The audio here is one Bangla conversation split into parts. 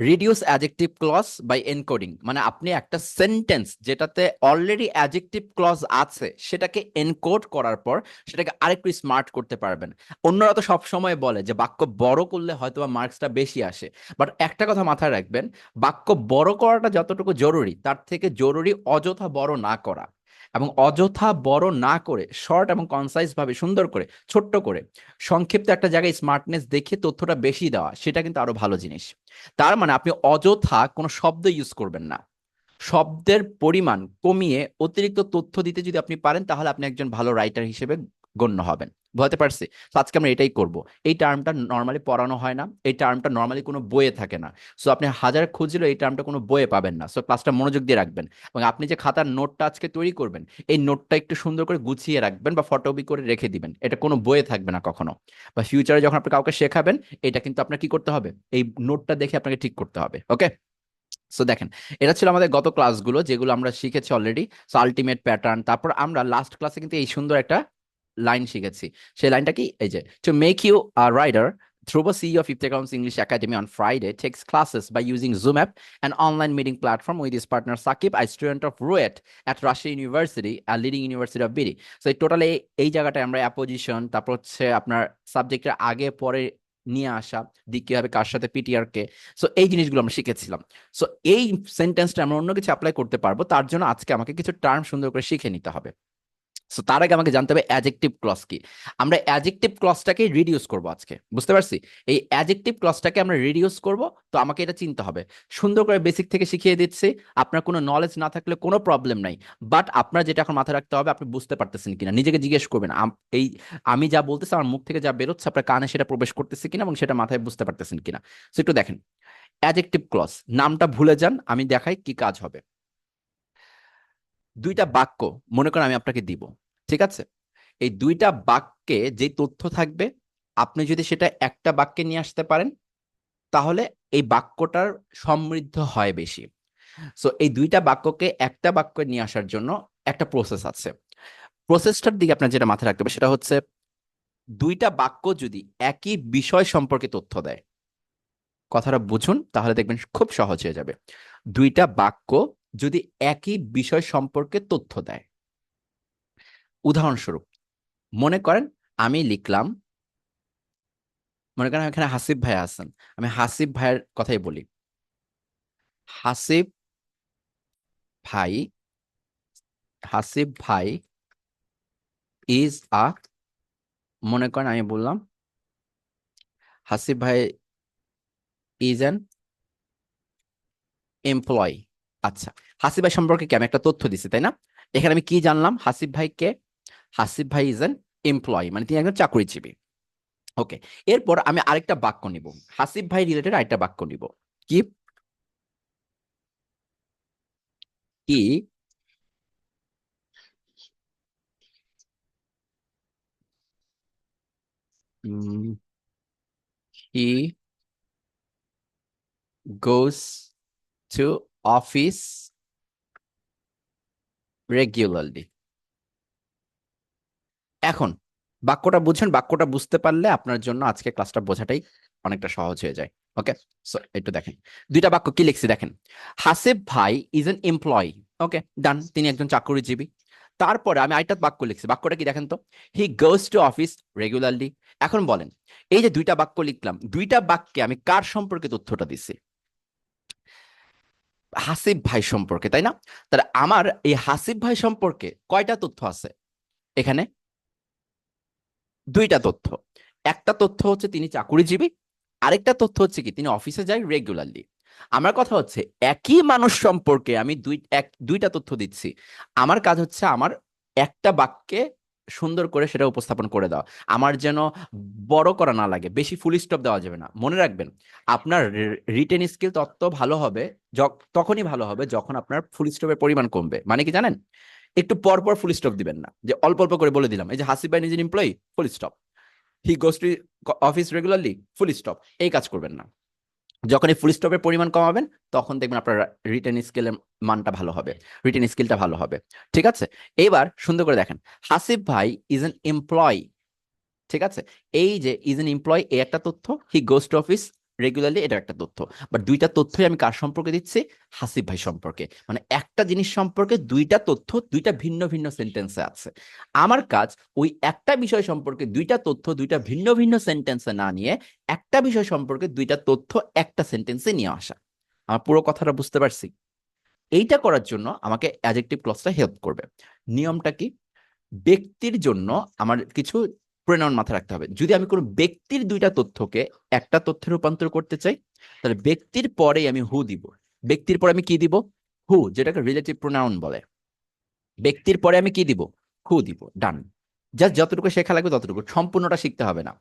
Reduce adjective clause by encoding, মানে আপনি একটা সেন্টেন্স যেটাতে অলরেডি অ্যাডজেক্টিভ ক্লজ আছে সেটাকে এনকোড করার পর সেটাকে আরেকটু স্মার্ট করতে পারবেন। অন্যরা তো সবসময় বলে যে বাক্য বড় করলে হয়তো বা মার্কসটা বেশি আসে, বাট একটা কথা মাথায় রাখবেন, বাক্য বড় করাটা যতটুকু জরুরি তার থেকে জরুরি অযথা বড় না করা, এবং অযথা বড় না করে শর্ট এবং কনসাইজ ভাবে সুন্দর করে ছোট্ট করে সংক্ষিপ্ত একটা জায়গায় স্মার্টনেস দেখে তথ্যটা বেশি দেওয়া, সেটা কিন্তু আরো ভালো জিনিস। তার মানে আপনি অযথা কোনো শব্দ ইউজ করবেন না, শব্দের পরিমাণ কমিয়ে অতিরিক্ত তথ্য দিতে যদি আপনি পারেন তাহলে আপনি একজন ভালো রাইটার হিসেবে গণ্য হবেন। বুঝতে পারছি? তো আজকে আমরা এটাই করব। এই টার্মটা নর্মালি পড়ানো হয় না, এই টার্মটা নর্মালি কোনো বইয়ে থাকে না। সো আপনি হাজার খুঁজলেও এই টার্মটা কোনো বইয়ে পাবেন না। সো ক্লাসটা মনোযোগ দিয়ে রাখবেন, এবং আপনি যে খাতার নোটটা আজকে তৈরি করবেন এই নোটটা একটু সুন্দর করে গুছিয়ে রাখবেন বা ফটোকপি করে রেখে দিবেন, এটা কোনো বইয়ে থাকবে না কখনো। বা ফিউচারে যখন আপনি কাউকে শেখাবেন এটা কিন্তু আপনার কি করতে হবে, এই নোটটা দেখে আপনাকে ঠিক করতে হবে। ওকে, সো দেখেন, এটা ছিল আমাদের গত ক্লাসগুলো যেগুলো আমরা শিখেছি অলরেডি। সো আলটিমেট প্যাটার্ন, তারপর আমরা লাস্ট ক্লাসে কিন্তু এই সুন্দর একটা লাইন শিখেছি। সেই লাইনটা কি, এই যে, to make you a writer, Dhruva, CEO of Iptecom's English Academy, on Friday takes classes by using Zoom app, an online meeting platform, with his partner Sakib, a student of RUET at Russia University, a leading university of BD. So totally এই জায়গাটায় আমরা অ্যাপোজিশন, তারপর হচ্ছে আপনার সাবজেক্টের আগে পরে নিয়ে আসা, দিক কিভাবে, কার সাথে, পিটিআর কে। সো এই জিনিসগুলো আমরা শিখেছিলাম। সো এই সেন্টেন্সটা আমরা অন্য কিছু অ্যাপ্লাই করতে পারবো, তার জন্য আজকে আমাকে কিছু টার্ম সুন্দর করে শিখে নিতে হবে। সো তার আগে আমাকে জানতে হবে অ্যাডজেক্টিভ ক্লজ কি। আমরা অ্যাডজেক্টিভ ক্লজটাকে রিডিউস করব আজকে, বুঝতে পারছি? এই অ্যাডজেক্টিভ ক্লজটাকে আমরা রিডিউস করব, তো আমাকে এটা চিনতে হবে। সুন্দর করে বেসিক থেকে শিখিয়ে দিচ্ছি, আপনার কোনো নলেজ না থাকলে কোনো প্রবলেম নাই। বাট আপনার যেটা এখন মাথায় রাখতে হবে, আপনি বুঝতে পারতেছেন কিনা নিজেকে জিজ্ঞেস করবেন, এই আমি যা বলতেছি আমার মুখ থেকে যা বেরোচ্ছে আপনার কানে সেটা প্রবেশ করতেছে কিনা এবং সেটা মাথায় বুঝতে পারতেছেন কিনা। সো একটু দেখেন, অ্যাডজেক্টিভ ক্লজ নামটা ভুলে যান, আমি দেখাই কি কাজ হবে। দুইটা বাক্য মনে করেন আমি আপনাকে দিব, ঠিক আছে? এই দুইটা বাক্যে যে তথ্য থাকবে, আপনি যদি সেটা একটা বাক্যে নিয়ে আসতে পারেন তাহলে এই বাক্যটার সমৃদ্ধ হয় বেশি। সো এই দুইটা বাক্যকে একটা বাক্যে নিয়ে আসার জন্য একটা প্রসেস আছে। প্রসেসটার দিকে আপনার যেটা মাথায় রাখতে হবে সেটা হচ্ছে, দুইটা বাক্য যদি একই বিষয় সম্পর্কে তথ্য দেয়, কথাটা বুঝুন তাহলে দেখবেন খুব সহজ হয়ে যাবে। দুইটা বাক্য যদি একই বিষয় সম্পর্কে তথ্য দেয়, উদাহরণস্বরূপ মনে করেন আমি লিখলাম, মনে করেন এখানে হাসিব ভাই আছেন, আমি হাসিব ভাইয়ের কথাই বলি। হাসিব ভাই, হাসিব ভাই ইজ আ, মনে করেন আমি বললাম হাসিব ভাই ইজ অ্যান এমপ্লয়ি। আচ্ছা, হাসিব ভাই সম্পর্কে কি আমি একটা তথ্য দিছি, তাই না? এখানে আমি কি জানলাম, হাসিব ভাই কে? হাসিব ভাই ইজ অ্যান এমপ্লয়ি, মানে তিনি একজন চাকরিজীবী। ওকে, এরপর আমি আরেকটা বাক্য নিব, হাসিব ভাই রিলেটেড আরেকটা বাক্য নিব। কি? কি? হি গোস টু অফিস রেগুলারলি। এখন বাক্যটা বুঝছেন, বাক্যটা বুঝতে পারলে আপনার জন্য আজকে ক্লাসটা বোঝাটাই অনেকটা সহজ হয়ে যায়। ওকে, সো একটু দেখেন দুইটা বাক্য কি লিখছি দেখেন। হাসিব ভাই ইজ এন এমপ্লয়ি, ওকে ডান, তিনি একজন চাকরিজীবী। তারপরে আমি আরেকটা বাক্য লিখছি, বাক্যটা কি দেখেন তো, হি গোস টু অফিস রেগুলারলি। এখন বলেন, এই যে দুইটা বাক্য লিখলাম, দুইটা বাক্যে আমি কার সম্পর্কে তথ্যটা দিছি? হাসিব ভাই সম্পর্কে, তাই না? তাহলে আমার এই হাসিব ভাই সম্পর্কে কয়টা তথ্য আছে এখানে? দুইটা তথ্য। একটা তথ্য হচ্ছে তিনি চাকুরিজীবী, আরেকটা তথ্য হচ্ছে কি তিনি অফিসে যায় রেগুলারলি। আমার কথা হচ্ছে একই মানুষ সম্পর্কে আমি দুইটা তথ্য দিচ্ছি। আমার কাজ হচ্ছে আমার একটা বাক্যে সুন্দর করে সেটা উপস্থাপন করে দেওয়া, আমার যেন বড় করা না লাগে, বেশি ফুল স্টপ দেওয়া যাবে না। মনে রাখবেন, আপনার রিটেন স্কিল তত ভালো হবে, তখনই ভালো হবে যখন আপনার ফুল স্টপের পরিমাণ কমবে। মানে কি জানেন, একটু পর পর ফুল স্টপ দিবেন না, যে অল্প অল্প করে বলে দিলাম, এই যে হাসিব ভাই নিজের employee, full stop. He goes to office regularly, full stop. এই কাজ করবেন না। যখন এই ফুল স্টপের পরিমাণ কমাবেন তখন দেখবেন আপনার রিটেন স্কিলের মানটা ভালো হবে, রিটেন স্কিলটা ভালো হবে। ঠিক আছে, এইবার সুন্দর করে দেখেন, হাসিব ভাই ইজ এন এমপ্লয়ি। ঠিক আছে, এই যে ইজ এন এমপ্লয়ি এই একটা তথ্য, হি গোস টু অফিস রেগুলারলি, এটা একটা তথ্য। বাট দুইটা তথ্যই আমি কার সম্পর্কে দিচ্ছি? হাসিব ভাই সম্পর্কে। মানে একটা জিনিস সম্পর্কে দুইটা তথ্য দুইটা ভিন্ন ভিন্ন সেন্টেন্সে আছে। আমার কাজ ওই একটা বিষয় সম্পর্কে দুইটা তথ্য দুইটা ভিন্ন ভিন্ন সেন্টেন্সে না নিয়ে একটা বিষয় সম্পর্কে দুইটা তথ্য একটা সেন্টেন্সে নিয়ে আসা। আমার পুরো কথাটা বুঝতে পারছি? এইটা করার জন্য আমাকে অ্যাডজেক্টিভ ক্লজটা হেল্প করবে। নিয়মটা কি? ব্যক্তির জন্য আমার কিছু প্রোনাউন মাথায় রাখতে হবে। যদি আমি কোনো ব্যক্তির দুইটা তথ্যকে একটা তথ্যে রূপান্তর করতে চাই, তাহলে ব্যক্তির পরেই আমি হু দিব। ব্যক্তির পরে আমি কি দিব? হু, যেটাকে রিলেটিভ প্রোনাউন বলে। ব্যক্তির পরে আমি কি দিব? হু দিব। ডান। জাস্ট যতটুকু শেখা লাগবে ততটুকু, সম্পূর্ণটা শিখতে হবে না।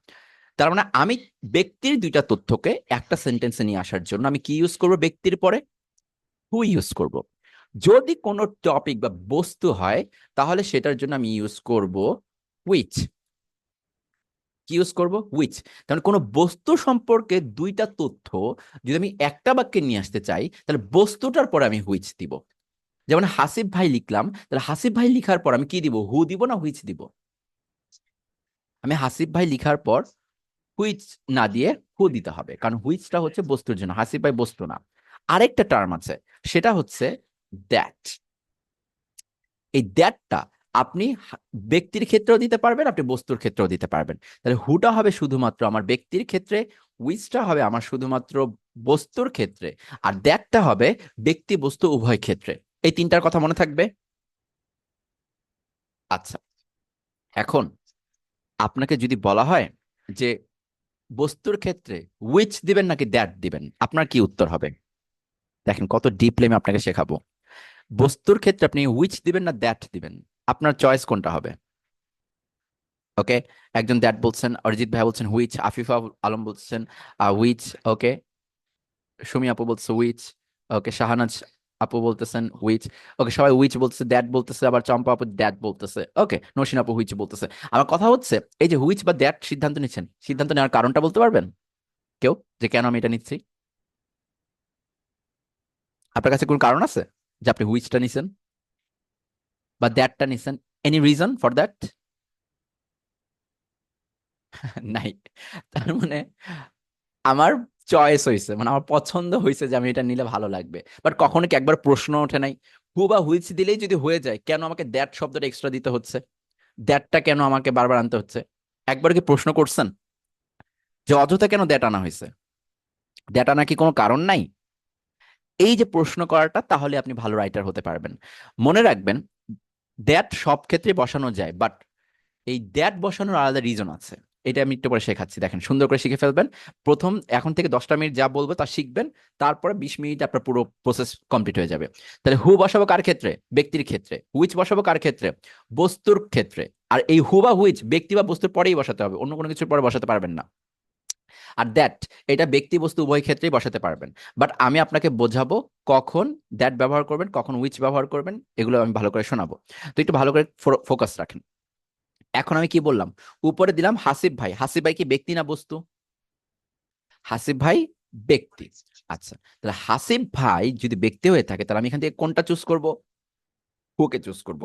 তার মানে আমি ব্যক্তির দুইটা তথ্যকে একটা সেন্টেন্সে নিয়ে আসার জন্য আমি কি ইউজ করব? ব্যক্তির পরে হু ইউজ করব। যদি কোনো টপিক বা বস্তু হয়, তাহলে সেটার জন্য আমি ইউজ করব উইচ। কি ইউজ করব? উইচ। কারণ কোনো বস্তু সম্পর্কে দুইটা তথ্য যদি আমি একটা বাক্যে নিয়ে আসতে চাই, তাহলে বস্তুটার পরে আমি হুইচ দিব। যেমন হাসিব ভাই লিখলাম, তাহলে হাসিব ভাই লিখার পর আমি কি দিব? হু দিব না হুইচ দিব? আমি হাসিব ভাই লিখার পর হুইচ না দিয়ে হু দিতে হবে, কারণ হুইচটা হচ্ছে বস্তুর জন্য, হাসিব ভাই বস্তু না। আরেকটা টার্ম আছে, সেটা হচ্ছে দ্যাট। এই দ্যাটটা আপনি ব্যক্তির ক্ষেত্রেও দিতে পারবেন, আপনি বস্তুর ক্ষেত্রেও দিতে পারবেন। তাহলে হুটা হবে শুধুমাত্র আমার ব্যক্তির ক্ষেত্রে, উইচটা হবে আমার শুধুমাত্র বস্তুর ক্ষেত্রে, আর দ্যাটটা হবে ব্যক্তি বস্তু উভয় ক্ষেত্রে। এই তিনটার কথা মনে থাকবে? আচ্ছা, এখন আপনাকে যদি বলা হয় যে বস্তুর ক্ষেত্রে উইচ দিবেন নাকি দ্যাট দিবেন, আপনার কি উত্তর হবে? দেখেন কত ডিপলি আমি আপনাকে শেখাবো। বস্তুর ক্ষেত্রে আপনি উইচ দিবেন না দ্যাট দিবেন, আপনার চয়েস কোনটা হবে? ওকে, একজন দ্যাট বলছেন, অরিজিৎ ভাই বলছেন হুইচ, আফিফা আলম বলছেন হুইচ, ওকে, সুমি আপু বলছে হুইচ, ওকে, শাহানাজ আপু বলতেছেন হুইচ, ওকে, সবাই হুইচ বলতেছে, দ্যাট বলতেছে, আবার চম্পা আপু দ্যাট বলতেছে, ওকে, নসীন আপু হুইচ বলতেছে। আমার কথা হচ্ছে, এই যে হুইচ বা দ্যাট সিদ্ধান্ত নিচ্ছেন, সিদ্ধান্ত নেওয়ার কারণটা বলতে পারবেন কেউ, যে কেন আমি এটা নিচ্ছি? আপনার কাছে কোনো কারণ আছে যে আপনি হুইচটা নিছেন বা দ্যাটটা নিছেন? Any reason for that? নাই। তার মানে আমার চয়েস হয়েছে, মানে আমার পছন্দ হয়েছে যে আমি এটা নিলে ভালো লাগবে। বাট কখনো কি একবার প্রশ্ন ওঠে নাই, হু বা হুইচ দিলেই যদি হয়ে যায়, কেন আমাকে দ্যাট শব্দটা এক্সট্রা দিতে হচ্ছে? দ্যাটটা কেন আমাকে বারবার আনতে হচ্ছে? একবার কি প্রশ্ন করছেন যে অযথা কেন দ্যাট আনা হয়েছে? দ্যাট আনা কি কোনো কারণ নাই? এই যে প্রশ্ন করাটা, তাহলে আপনি ভালো রাইটার হতে পারবেন। মনে রাখবেন, দ্যাট সব ক্ষেত্রে বসানো যায়, বাট এই দ্যাট বসানোর আলাদা রিজন আছে। এটা আমি একটু পরে শেখাচ্ছি, দেখেন সুন্দর করে শিখে ফেলবেন। প্রথম এখন থেকে 10টা মিনিট যা বলবো তা শিখবেন, তারপরে 20 মিনিট আপনার পুরো প্রসেস কমপ্লিট হয়ে যাবে। তাহলে হু বসাবো কার ক্ষেত্রে? ব্যক্তির ক্ষেত্রে। হুইচ বসাবো কার ক্ষেত্রে? বস্তুর ক্ষেত্রে। আর এই হু বা হুইচ ব্যক্তি বা বস্তুর পরেই বসাতে হবে, অন্য কোনো কিছুর পরে বসাতে পারবেন না। আর দ্যাট, এটা ব্যক্তি বস্তু উভয় ক্ষেত্রেই বসাতে পারবেন। বাট আমি আপনাকে বোঝাবো কখন দ্যাট ব্যবহার করবেন, কখন হুইচ ব্যবহার করবেন, এগুলো আমি ভালো করে শোনাবো। তো একটু ভালো করে ফোকাস রাখেন। এখন আমি কি বললাম? উপরে দিলাম হাসিব ভাই। হাসিব ভাই কি ব্যক্তি না বস্তু? হাসিব ভাই ব্যক্তি। আচ্ছা, তাহলে হাসিব ভাই যদি ব্যক্তি হয়ে থাকে, তাহলে আমি এখান থেকে কোনটা চুজ করব? হুকে চুজ করব।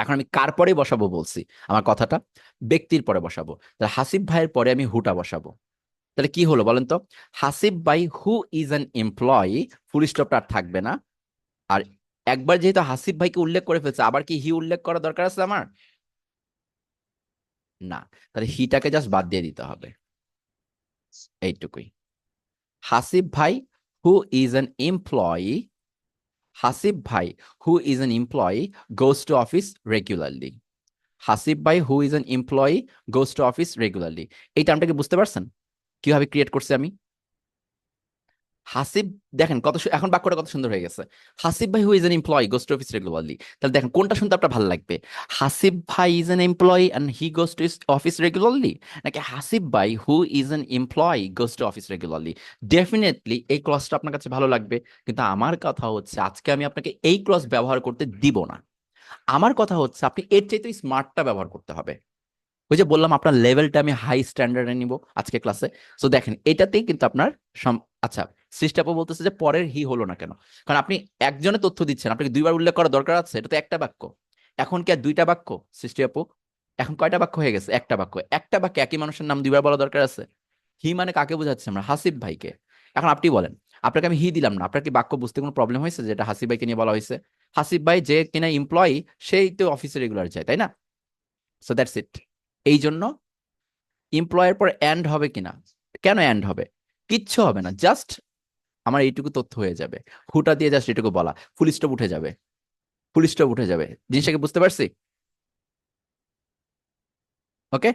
এখন আমি কার পরে বসাবো বলছি আমার কথাটা? ব্যক্তির পরে বসাবো। তাহলে হাসিব ভাইয়ের পরে আমি হুটা বসাবো। তাহলে কি হলো বলেন তো? হাসিব ভাই হু ইজ অ্যান এমপ্লয়ি, ফুল স্টপটা আর থাকবে না। আর একবার যেহেতু হাসিব ভাইকে উল্লেখ করে ফেলছে, আবার কি হি উল্লেখ করা দরকার আছে আমার? না। তাহলে হিটাকে জাস্ট বাদ দিয়ে দিতে হবে, এইটুকুই। হাসিব ভাই who is an employee, Hasib ভাই who is an employee goes to office regularly. Hasib ভাই who is an employee goes to office regularly. এই টার্মটাকে বুঝতে পারছেন কিভাবে ক্রিয়েট করছি আমি? হাসিব, দেখেন কত এখন বাক্যটা কত সুন্দর হয়ে গেছে। হাসিব ভাই who is an employee goes to office regularly. তাহলে দেখেন কোনটা শুনতে আপনার ভালো লাগবে? হাসিব ভাই is an employee and he goes to office regularly, নাকি হাসিব ভাই who is an employee goes to office regularly? Definitely এই ক্লসটা আপনার কাছে ভালো লাগবে। কিন্তু আমার কথা হচ্ছে, আজকে আমি আপনাকে এই ক্লস ব্যবহার করতে দিব না। আমার কথা হচ্ছে আপনি এর চাইতে স্মার্টটা ব্যবহার করতে হবে। ওই যে বললাম, আপনার লেভেলটা আমি হাই স্ট্যান্ডার্ডে নিব আজকে ক্লাসে। সো দেখেন এটাতেই কিন্তু আপনার আচ্ছা, সৃষ্টি আপু বলতেছে যে পরের হি হলো না কেন? কারণ আপনি একজনে তথ্য দিচ্ছেন, আপনাকে দুইবার উল্লেখ করা দরকার আছে? এটা তো একটা বাক্য। এখন কি আর দুইটা বাক্য সৃষ্টি আপু? এখন কয়টা বাক্য হয়ে গেছে? একটা বাক্য। একটা বাক্যে একই মানুষের নাম দুইবার বলা দরকার আছে? হি মানে কাকে বোঝাচ্ছে আমরা? হাসিব ভাইকে। এখন আপনি বলেন, আপনাকে আমি হি দিলাম না, আপনার কি বাক্য বুঝতে কোনো প্রবলেম হয়েছে যেটা হাসিব ভাইকে নিয়ে বলা হয়েছে? হাসিব ভাই যে কিনা এমপ্লয়ি, সেই তো অফিসে রেগুলার যায়, তাই না? So that's it. এই জন্য এমপ্লয়ের পর এন্ড হবে কিনা? কেন এন্ড হবে? কিচ্ছু হবে না, জাস্ট আমার এইটুকু তথ্য হয়ে যাবে। হুটা দিয়ে জাস্ট এটুকু বলা, ফুল স্টপ উঠে যাবে। ফুল স্টপ উঠে যাবে। জিনিসটাকে বুঝতে পারছি? ওকে।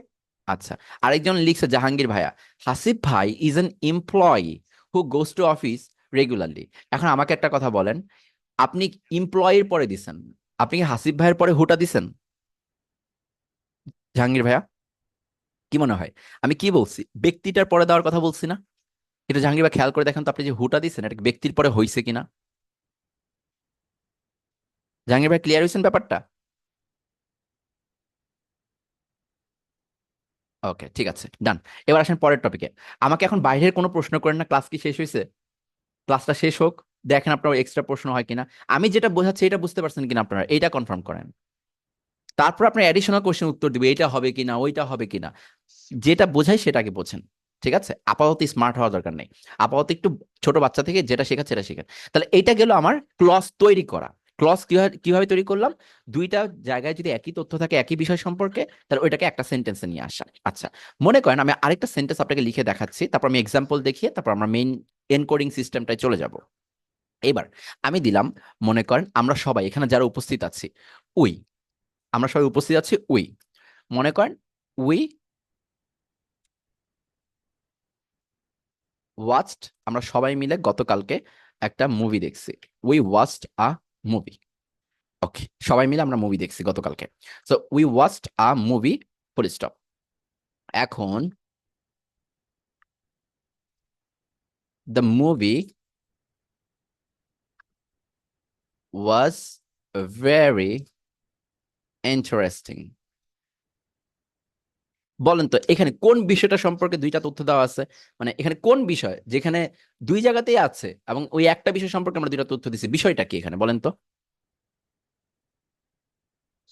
আচ্ছা, আরেকজন লিখছে জাহাঙ্গীর ভাইয়া, হাসিব ভাই is an employee who goes to office regularly. এখন আমাকে একটা কথা বলেন, আপনি এমপ্লয়ির পরে দিছেন, আপনি কি হাসিব ভাইয়ের পরে হুটা দিছেন? জাহাঙ্গীর ভাইয়া, কি মনে হয় আমি কি বলছি? ব্যক্তিটার পরে দেওয়ার কথা বলছি না? এটা জাহাঙ্গীর ভাই খেয়াল করে দেখেন তো, আপনি যে হুটা দিচ্ছেন এটা কি ব্যক্তির পরে হয়েছে কিনা? জাহাঙ্গীর ভাই ক্লিয়ার হয়েছেন ব্যাপারটা? ওকে, ঠিক আছে, ডান। এবার আসেন পরের টপিকে। আমাকে এখন বাইরের কোনো প্রশ্ন করেন না, ক্লাস কি শেষ হয়েছে? ক্লাসটা শেষ হোক, দেখেন আপনার এক্সট্রা প্রশ্ন হয় কিনা। আমি যেটা বোঝাচ্ছি এটা বুঝতে পারছেন কিনা আপনারা, এইটা কনফার্ম করেন। তারপর আপনার অ্যাডিশনাল কোশ্চেন উত্তর দিবে, এটা হবে কিনা ওইটা হবে কিনা। যেটা বোঝাই সেটাকে বোঝেন। ঠিক আছে, আপাতত স্মার্ট হওয়ার দরকার নেই। আপাতত একটু ছোট বাচ্চা থেকে যেটা শেখাচ্ছে সেটা শেখেন। তাহলে এইটা গেল আমার ক্লজ তৈরি করা। ক্লজ কিভাবে কিভাবে তৈরি করলাম? দুইটা জায়গায় যদি একই তথ্য থাকে একই বিষয় সম্পর্কে, তাহলে ওইটাকে একটা সেন্টেন্সে নিয়ে আসা। আচ্ছা, মনে করেন আমি আরেকটা সেন্টেন্স আপনাকে লিখে দেখাচ্ছি, তারপর আমি এক্সাম্পল দেখিয়ে তারপর আমরা মেইন এনকোডিং সিস্টেমটায় চলে যাব। এবার আমি দিলাম, মনে করেন আমরা সবাই এখানে যারা উপস্থিত আছি, উই, আমরা সবাই উপস্থিত আছি, উই, মনে করেন উই ওয়াচড, আমরা সবাই মিলে গতকালকে একটা মুভি দেখছি। We watched a movie. Okay, সবাই মিলে আমরা মুভি দেখছি গতকালকে। So we watched a movie, full stop. এখন the movie was very interesting. বলেন তো এখানে কোন বিষয়টা সম্পর্কে দুইটা তথ্য দেওয়া আছে? মানে এখানে কোন বিষয় যেখানে দুই জায়গাতেই আছে এবং ওই একটা বিষয় সম্পর্কে আমরা দুইটা তথ্য দিছি, বিষয়টা কি এখানে বলেন তো?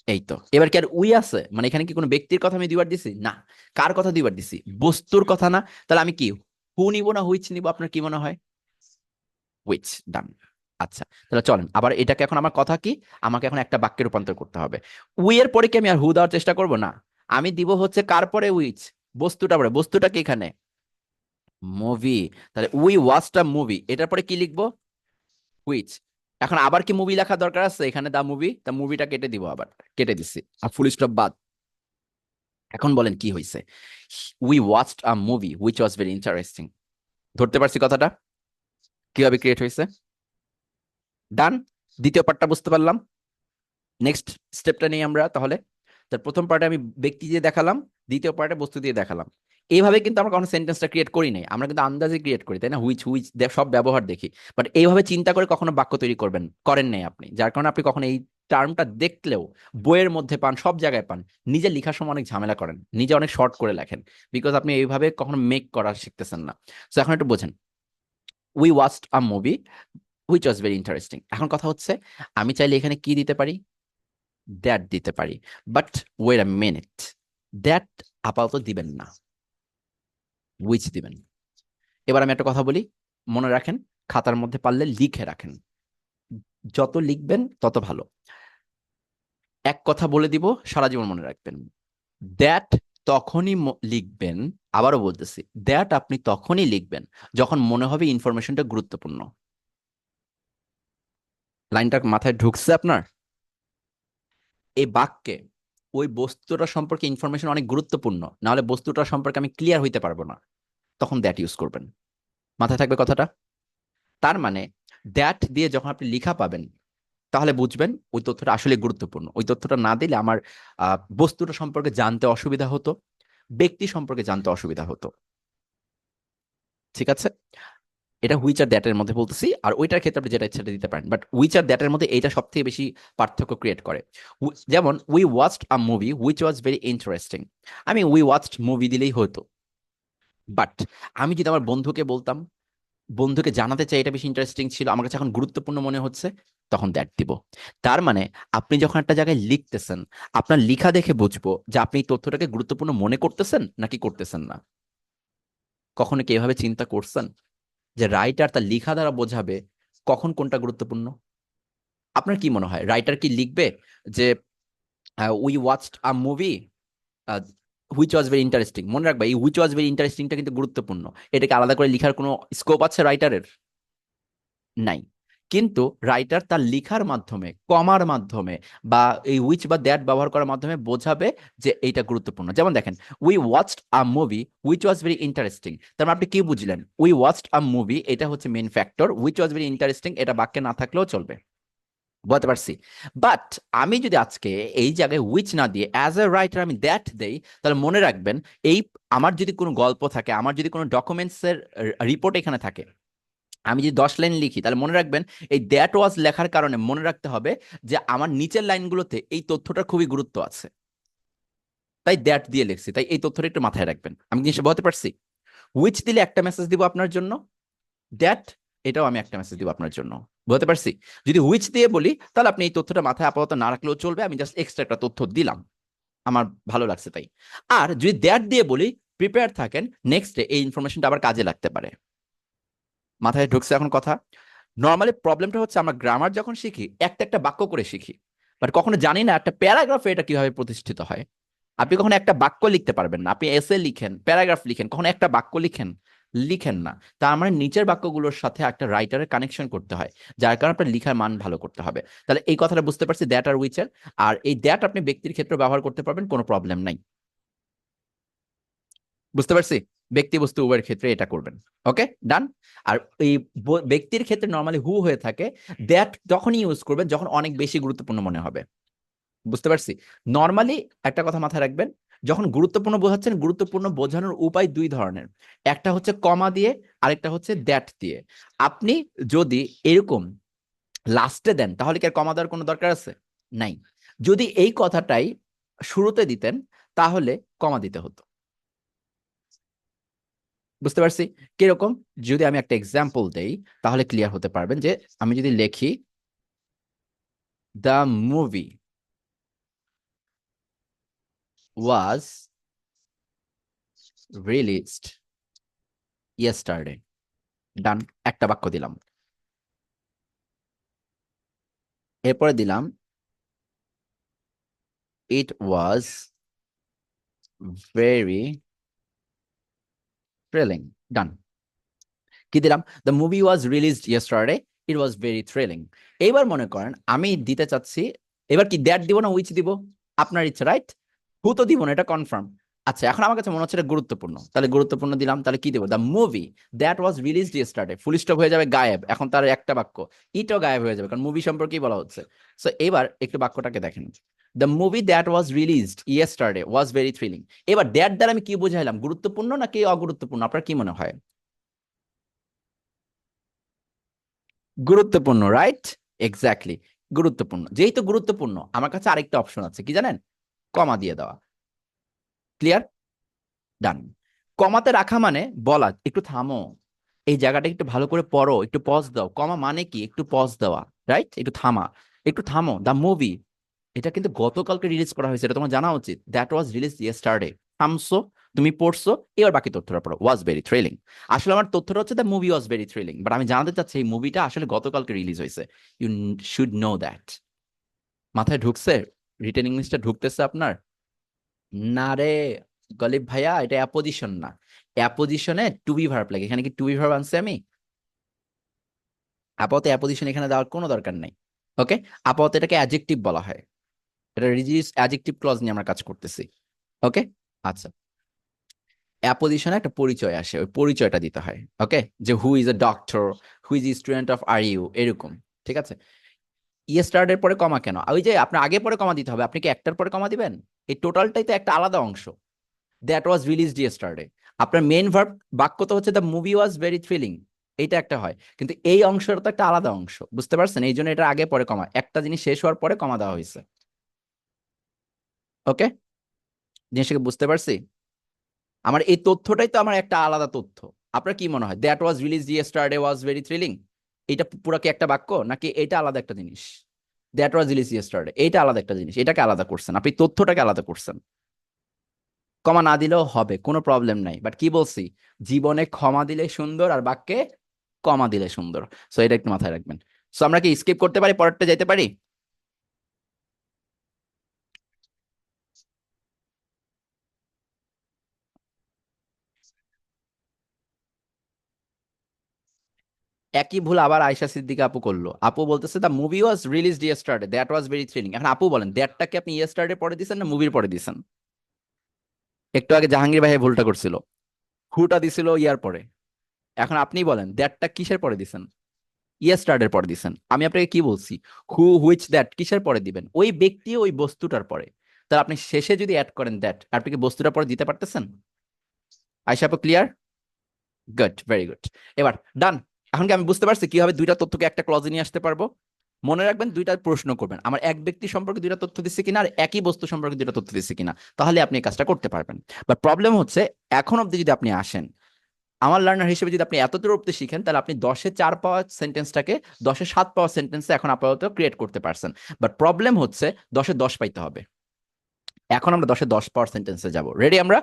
এই তো, এবার কি আর উই আছে? মানে এখানে কি কোনো ব্যক্তির কথা আমি দুইবার দিছি? না। কার কথা দুইবার দিছি? বস্তুর কথা না? তাহলে আমি কি হু নিব না হুইচ নিব? আপনার কি মনে হয়? হুইচ। ডান। আচ্ছা, তাহলে চলেন আবার এটাকে, এখন আমার কথা কি, আমাকে এখন একটা বাক্যে রূপান্তর করতে হবে। উই এর পরে কি আমি আর হু দেওয়ার চেষ্টা করব? না। আমি দিব হচ্ছে কার পরে? উইচ। বস্তুটা পরে। বস্তুটা কি এখানে? মুভি। তাহলে উই ওয়াচড আ মুভি, এটার পরে কি লিখবো? হুইচ। এখন আবার কি মুভি লেখা দরকার আছে এখানে? দা মুভি, তা মুভিটা কেটে দিব, আবার কেটে দিছি, আর ফুল স্টপ বাদ। এখন বলেন কি হয়েছে? We watched a movie which was very interesting. ধরতে পারছি কথাটা কিভাবে ক্রিয়েট হয়েছে? ডান। দ্বিতীয় পার্টটা বুঝতে পারলাম। নেক্সট স্টেপটা নেই আমরা তাহলে। তার প্রথম পার্টে আমি ব্যক্তি দিয়ে দেখালাম, দ্বিতীয় পার্টে বস্তু দিয়ে দেখালাম। এইভাবে কিন্তু আমরা কখনো সেন্টেন্সটা ক্রিয়েট করি নাই, আমরা কিন্তু আন্দাজে ক্রিয়েট করি, তাই না? হুইচ হুইচ সব ব্যবহার দেখি। বাট এইভাবে চিন্তা করে কখনো বাক্য তৈরি করেন নাই আপনি, যার কারণে আপনি কখনো এই টার্মটা দেখলেও বইয়ের মধ্যে পান, সব জায়গায় পান, নিজে লেখার সময় অনেক ঝামেলা করেন, নিজে অনেক শর্ট করে লেখেন, বিকজ আপনি এইভাবে কখনো মেক করা শিখতেছেন না। তো এখন একটু বোঝেন, we watched a movie which was very interesting. এখন কথা হচ্ছে, আমি চাইলে এখানে কি দিতে পারি? দ্যাট দিতে পারি। But wait a minute, that আপাতত দিবেন না, উইচ দিবেন। এবার আমি একটা কথা বলি, মনে রাখেন, খাতার মধ্যে পারলে লিখে রাখেন, যত লিখবেন তত ভালো। এক কথা বলে দিব, সারা জীবন মনে রাখবেন। দ্যাট তখনই লিখবেন, আবারও বলতেছি, দ্যাট আপনি তখনই লিখবেন যখন মনে হবে ইনফরমেশনটা গুরুত্বপূর্ণ। লাইনটা মাথায় ঢুকছে আপনার? এই বাক্যে ওই বস্তুটা সম্পর্কে ইনফরমেশন অনেক গুরুত্বপূর্ণ, নাহলে বস্তুটা সম্পর্কে আমি ক্লিয়ার হইতে পারবো না, তখন দ্যাট ইউজ করবেন। মাথায় থাকবে কথাটা? তার মানে দ্যাট দিয়ে যখন আপনি লেখা পাবেন, তাহলে বুঝবেন ওই তথ্যটা আসলে গুরুত্বপূর্ণ। ওই তথ্যটা না দিলে আমার বস্তুটা সম্পর্কে জানতে অসুবিধা হতো, ব্যক্তি সম্পর্কে জানতে অসুবিধা হতো। ঠিক আছে, এটা হুইচ আর দ্যাটের মধ্যে বলতেছি, আর ওইটার ক্ষেত্রে আপনি যেটা ইচ্ছা দিতে পারেন, বাট হুইচ আর দ্যাটের মধ্যে এইটা সব থেকে বেশি পার্থক্য ক্রিয়েট করে। যেমন we watched a movie which was very interesting, আমি উই ওয়াচড মুভি দিলেই হতো। বাট আমি যদি আমার বন্ধুকে বলতাম, বন্ধুকে জানাতে চাই এটা বেশি ইন্টারেস্টিং ছিল, আমার কাছে এখন গুরুত্বপূর্ণ মনে হচ্ছে, তখন দ্যাট দিব। তার মানে আপনি যখন একটা জায়গায় লিখতেছেন, আপনার লিখা দেখে বুঝবো যে আপনি এই তথ্যটাকে গুরুত্বপূর্ণ মনে করতেছেন নাকি করতেছেন না। কখনো কি এভাবে চিন্তা করছেন যে রাইটার তার লেখা দ্বারা বোঝাবে কখন কোনটা গুরুত্বপূর্ণ? আপনার কি মনে হয় রাইটার কি লিখবে যে we watched a movie which was very interesting? মনে রাখবে এই হুইচ ওয়াজ ভেরি ইন্টারেস্টিংটা কিন্তু গুরুত্বপূর্ণ। এটাকে আলাদা করে লেখার কোনো স্কোপ আছে রাইটারের? নাই। কিন্তু রাইটার তার লেখার মাধ্যমে, কমার মাধ্যমে বা এই উইচ বা দ্যাট ব্যবহার করার মাধ্যমে বোঝাবে যে এইটা গুরুত্বপূর্ণ। যেমন দেখেন, we watched a movie which was very interesting, তার মানে আপনি কি বুঝলেন? উই ওয়াচড আ মুভি এটা হচ্ছে main factor, which was very interesting এটা বাক্যে না থাকলেও চলবে। বলতে পারছি? বাট আমি যদি আজকে এই জায়গায় উইচ না দিয়ে অ্যাজ এ রাইটার আমি দ্যাট দেই, তাহলে মনে রাখবেন এই আমার যদি কোনো গল্প থাকে, আমার যদি কোনো ডকুমেন্টসের রিপোর্ট এখানে থাকে, আমি যদি 10 লাইন লিখি, তাহলে মনে রাখবেন এই দ্যাট ওয়াজ লেখার কারণে মনে রাখতে হবে যে আমার নিচের লাইনগুলোতে এই তথ্যটার খুবই গুরুত্ব আছে, তাই দ্যাট দিয়ে লিখছি। তাই এই তথ্যটা একটু মাথায় রাখবেন। আমি জিনিসটা বলতে পারছি? উইচ দিলে একটা মেসেজ দিব আপনার জন্য, দ্যাট এটাও আমি একটা মেসেজ দিব আপনার জন্য। বলতে পারছি? যদি হুইচ দিয়ে বলি তাহলে আপনি এই তথ্যটা মাথায় আপাতত না রাখলেও চলবে, আমি জাস্ট এক্সট্রা একটা তথ্য দিলাম, আমার ভালো লাগছে তাই। আর যদি দ্যাট দিয়ে বলি, প্রিপেয়ার থাকেন, নেক্সট ডে এই ইনফরমেশনটা আবার কাজে লাগতে পারে। মাথায় ঢুকছে এখন কথা? নর্মালি প্রবলেমটা হচ্ছে আমরা গ্রামার যখন শিখি একটা একটা বাক্য করে শিখি, বাট কখনো জানি না একটা প্যারাগ্রাফে এটা কিভাবে প্রতিষ্ঠিত হয়। আপনি কখনো একটা বাক্য লিখতে পারবেন না, আপনি এসে লিখেন, প্যারাগ্রাফ লিখেন, কখনো একটা বাক্য লিখেন, লিখেন না। তার মানে নিচের বাক্যগুলোর সাথে একটা রাইটারের কানেকশন করতে হয়, যার কারণে আপনার লিখার মান ভালো করতে হবে। তাহলে এই কথাটা বুঝতে পারছি, দ্যাট আর উইচের। আর এই দ্যাট আপনি ব্যক্তির ক্ষেত্রে ব্যবহার করতে পারবেন, কোনো প্রবলেম নাই। বুঝতে পারছি? ব্যক্তি বস্তু উভয়ের ক্ষেত্রে এটা করবেন। ওকে, ডান। আর এই ব্যক্তির ক্ষেত্রে নর্মালি হু হয়ে থাকে, দ্যাট যখনই ইউজ করবেন যখন অনেক বেশি গুরুত্বপূর্ণ মনে হবে। বুঝতে পারছি? নর্মালি একটা কথা মাথায় রাখবেন, যখন গুরুত্বপূর্ণ বোঝাচ্ছেন, গুরুত্বপূর্ণ বোঝানোর উপায় দুই ধরনের, একটা হচ্ছে কমা দিয়ে, আরেকটা হচ্ছে দ্যাট দিয়ে। আপনি যদি এরকম লাস্টে দেন তাহলে কি আর কমা দেওয়ার কোনো দরকার আছে? নাই। যদি এই কথাটাই শুরুতে দিতেন তাহলে কমা দিতে হতো। বুঝতে পারছি? কিরকম? যদি আমি একটা এক্সাম্পল দেই তাহলে ক্লিয়ার হতে পারবেন। যে আমি যদি লিখি the movie was released yesterday, done. একটা বাক্য দিলাম। এরপরে দিলাম ইট ওয়াজ ভেরি থ্রিলিং, ডান। কি দিলাম? The movie was released yesterday, it was very thrilling. এইবার মনে করেন আমি দিতে চাচ্ছি, এবার কি দ্যাট দিব না উইচ দিব? আপনার ইচ্ছা, রাইট? হু তো দিব না, এটা কনফার্ম। আচ্ছা, এখন আমার কাছে মনে হচ্ছে এটা গুরুত্বপূর্ণ, তাহলে গুরুত্বপূর্ণ দিলাম। তাহলে কি দেবো? The movie that was released yesterday, full stop হয়ে যাবে, গায়েব। এখন তার একটা বাক্য, ইটও গায়েব হয়ে যাবে, কারণ মুভি সম্পর্কেই বলা হচ্ছে। সো এবার একটু বাক্যটাকে দেখেন, the movie that was released yesterday was very thrilling. এবার দ্যাট দ্বারা আমি কি বুঝাইলাম? গুরুত্বপূর্ণ নাকি অগুরুত্বপূর্ণ? আপনার কি মনে হয়? গুরুত্বপূর্ণ, রাইট? এক্স্যাক্টলি, গুরুত্বপূর্ণ। যেহেতু গুরুত্বপূর্ণ, আমার কাছে আরেকটা অপশন আছে, কি জানেন? কমা দিয়ে দেওয়া। ক্লিয়ার? ডান। কমাতে রাখা মানে বলা একটু থামো, এই জায়গাটা একটু ভালো করে পড়ো, একটু পজ দাও। কমা মানে কি? একটু পজ দেওয়া, রাইট? একটু থামা, একটু থামো। দ্য মুভি এটা কিন্তু গতকালকে রিলিজ করা হয়েছে, এটা তোমার জানা উচিত। That was release yesterday. থামছো, তুমি পড়ছো, এবার বাকি তথ্যটা পড়ো। Was very thrilling. আসলে আমার তথ্যটা হচ্ছে the movie was very thrilling, but আমি জানাতে চাচ্ছি এই মুভিটা আসলে গতকালকে রিলিজ হয়েছে। You should know that. মাথায় ঢুকছে? রিটেন ইংলিশটা ঢুকতেছে আপনার? না রে গলিব ভাইয়া, এটা অ্যাপোজিশন না। অ্যাপোজিশনে টু বি ভার্ব লাগে, এখানে কি টু বি ভার্ব আনছি আমি? আপাতত অ্যাপোজিশন এখানে দেওয়ার কোনো দরকার নেই। ওকে, আপাতত এটাকে অ্যাডজেক্টিভ বলা হয়। এটা রিডিউস অ্যাডজেক্টিভ ক্লজ নিয়ে আমরা কাজ করতেছি। ওকে, আচ্ছা। অ্যাপোজিশনে একটা পরিচয় আসে, ওই পরিচয়টা দিতে হয়। ওকে, যে who is a doctor, who is student of R U, এরকম। ঠিক আছে? ইয়েস্টারডে এর পরে কমা কেন? ওই যে আপনার আগে পরে কমা দিতে হবে। আপনি কি একটার পরে কমা দিবেন? এই টোটালটাই তো একটা আলাদা অংশ। দ্যাট ওয়াজ রিলিজড ইয়েস্টারডে, আপনার মেইন ভার্ব বাক্য তো হচ্ছে the movie was very thrilling, এইটা একটা হয়। কিন্তু এই অংশটা তো একটা আলাদা অংশ, বুঝতে পারছেন? এই জন্য এটা আগে পরে কমা, একটা জিনিস শেষ হওয়ার পরে কমা দেওয়া হয়েছে। ওকে, জিনিসটাকে বুঝতে পারছি? আমার এই তথ্যটাই তো আমার একটা আলাদা তথ্য। আপনার কি মনে হয় that was released yesterday was very thrilling এটা পুরো কি একটা বাক্য, নাকি এটা আলাদা একটা জিনিস? দ্যাট ওয়াজ রিলিজড ইয়েস্টারডে এইটা আলাদা একটা জিনিস, এটাকে আলাদা করছেন আপনি, তথ্যটাকে আলাদা করছেন। কমা না দিলেও হবে, কোনো প্রবলেম নাই, বাট কি বলছি, জীবনে ক্ষমা দিলে সুন্দর আর বাক্যে কমা দিলে সুন্দর। সো এটা একটু মাথায় রাখবেন। সো আমরা কি স্কিপ করতে পারি, পরেরটা যেতে পারি? একই ভুল আবার আয়শা সিদ্দিকা আপু করলো। আপু বলতেছে the movie was released yesterday, that was very thrilling. এখন আপু বলেন দ্যাটটাকে আপনি ইয়েস্টারডে পরে দিছেন না মুভির পরে দিছেন? একটু আগে জাহাঙ্গীর ভাই ভুলটা করছিল, হুটা দিছিল ইয়ার পরে। এখন আপনি বলেন দ্যাটটা কিসের পরে দিছেন? ইয়েস্টারডের পরে দিছেন। আমি আপনাকে কি বলছি, হু হুইচ দ্যাট কিসের পরে দিবেন? ওই ব্যক্তি ওই বস্তুটার পরে। তাহলে আপনি শেষে যদি অ্যাড করেন দ্যাট, আপনি কি বস্তুটার পরে দিতে পারতেছেন? আয়শা আপু ক্লিয়ার? Good, very good. এবার ডান। এখন কি আমি বুঝতে পারছি কিভাবে দুইটা তথ্যকে একটা ক্লজে নিয়ে আসতে পারবো? মনে রাখবেন দুইটা প্রশ্ন করবেন, আমার এক ব্যক্তি সম্পর্কে দুইটা তথ্য দিচ্ছে কিনা আর একই বস্তু সম্পর্কে দুইটা তথ্য দিচ্ছে কিনা, তাহলে আপনি এই কাজটা করতে পারবেন। বাট প্রবলেম হচ্ছে, এখন অব্দি যদি আপনি আসেন আমার লার্নার হিসেবে, যদি আপনি এতদূর অব্দি শিখেন, তাহলে আপনি 10-এ 4 পাওয়া সেন্টেন্সটাকে 10-এ 7 পাওয়া সেন্টেন্সে এখন আপাতত ক্রিয়েট করতে পারছেন। বাট প্রবলেম হচ্ছে 10-এ 10 পাইতে হবে। এখন আমরা 10-এ 10 পাওয়ার সেন্টেন্সে যাব, রেডি? আমরা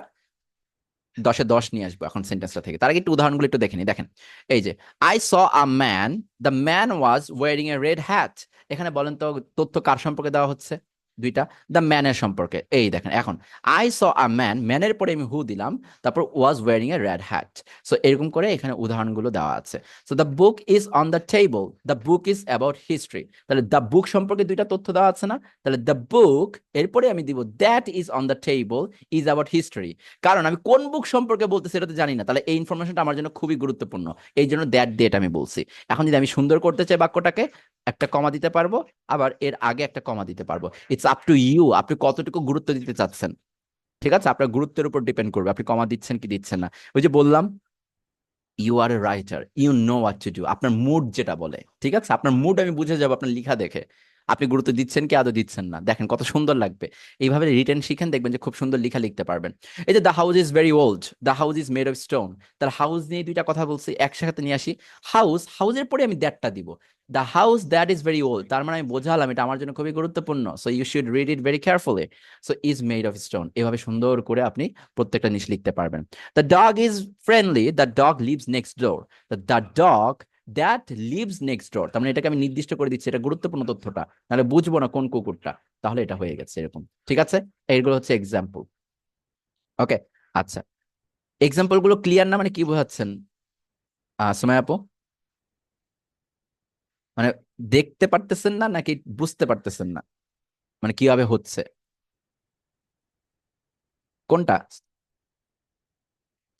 10-এ 10 নিয়ে আসবো এখন সেন্টেন্সটা থেকে। তার আগে একটু উদাহরণগুলো একটু দেখে নিই। দেখেন, এই যে I saw a man, the man was wearing a red hat. এখানে বলেন তো তথ্য কার সম্পর্কে দেওয়া হচ্ছে? দুইটা, দ্য ম্যানের সম্পর্কে। এই দেখেন, এখন আই স আ ম্যান, ম্যানের পরে আমি হু দিলাম, তারপর was wearing a red hat. So এরকম করে এখানে উদাহরণগুলো দেওয়া আছে। So the book is on the table, the book is about history. তাহলে দ্য বুক সম্পর্কে দুইটা তথ্য দেওয়া আছে না? তাহলে দ্য বুক, এরপরে আমি দিব that is on the table is about history. কারণ আমি কোন বুক সম্পর্কে বলতেছি এটা তো জানি না, তাহলে এই ইনফরমেশনটা আমার জন্য খুবই গুরুত্বপূর্ণ। এই জন্য দ্যাট ডেট আমি বলছি। এখন যদি আমি সুন্দর করতে চাই বাক্যটাকে, একটা কমা দিতে পারবো, আবার এর আগে একটা কমা দিতে পারবো। ইটস আপ টু ইউ, আপনি কতটুকু গুরুত্ব দিতে চাচ্ছেন। ঠিক আছে, আপনার গুরুত্বের উপর ডিপেন্ড করবে আপনি কমা দিচ্ছেন কি দিচ্ছেন না। ওই যে বললাম, you are a writer, you know what to do, আপনার মুড যেটা বলে। ঠিক আছে, আপনার মুড আমি বুঝে যাবো আপনার লিখা দেখে, আপনি গুরুত্ব দিচ্ছেন কি আদৌ দিচ্ছেন না। দেখেন কত সুন্দর লাগবে। এইভাবে রিটেন শিখেন, দেখবেন যে খুব সুন্দর লিখা লিখতে পারবেন। এই যে the house is very old, the house is made of stone. তার হাউস নিয়ে দুইটা কথা বলছি, একসাথে নিয়ে আসি। হাউস, হাউসের পরে আমি দ্যাটটা দিব। The house that is very old, তার মানে আমি বোঝালাম এটা আমার জন্য খুবই গুরুত্বপূর্ণ। So you should read it very carefully. So is made of stone, এভাবে সুন্দর করে আপনি প্রত্যেকটা জিনিস লিখতে পারবেন। The dog is friendly, the dog lives next door. The dog that lives next door, তার মানে এটাকে আমি নির্দিষ্ট করে দিচ্ছি, এটা গুরুত্বপূর্ণ তথ্যটা, নাহলে বুঝবো না কোন কুকুরটা। তাহলে এটা হয়ে গেছে এরকম। ঠিক আছে, এইগুলো হচ্ছে এক্সাম্পল। ওকে, আচ্ছা, এক্সাম্পল গুলো ক্লিয়ার না? মানে কি বোঝাচ্ছেন সুমাইয়া আপু? মানে দেখতে পারতেছেন না নাকি বুঝতে পারতেছেন না? মানে কিভাবে হচ্ছে, কোনটা?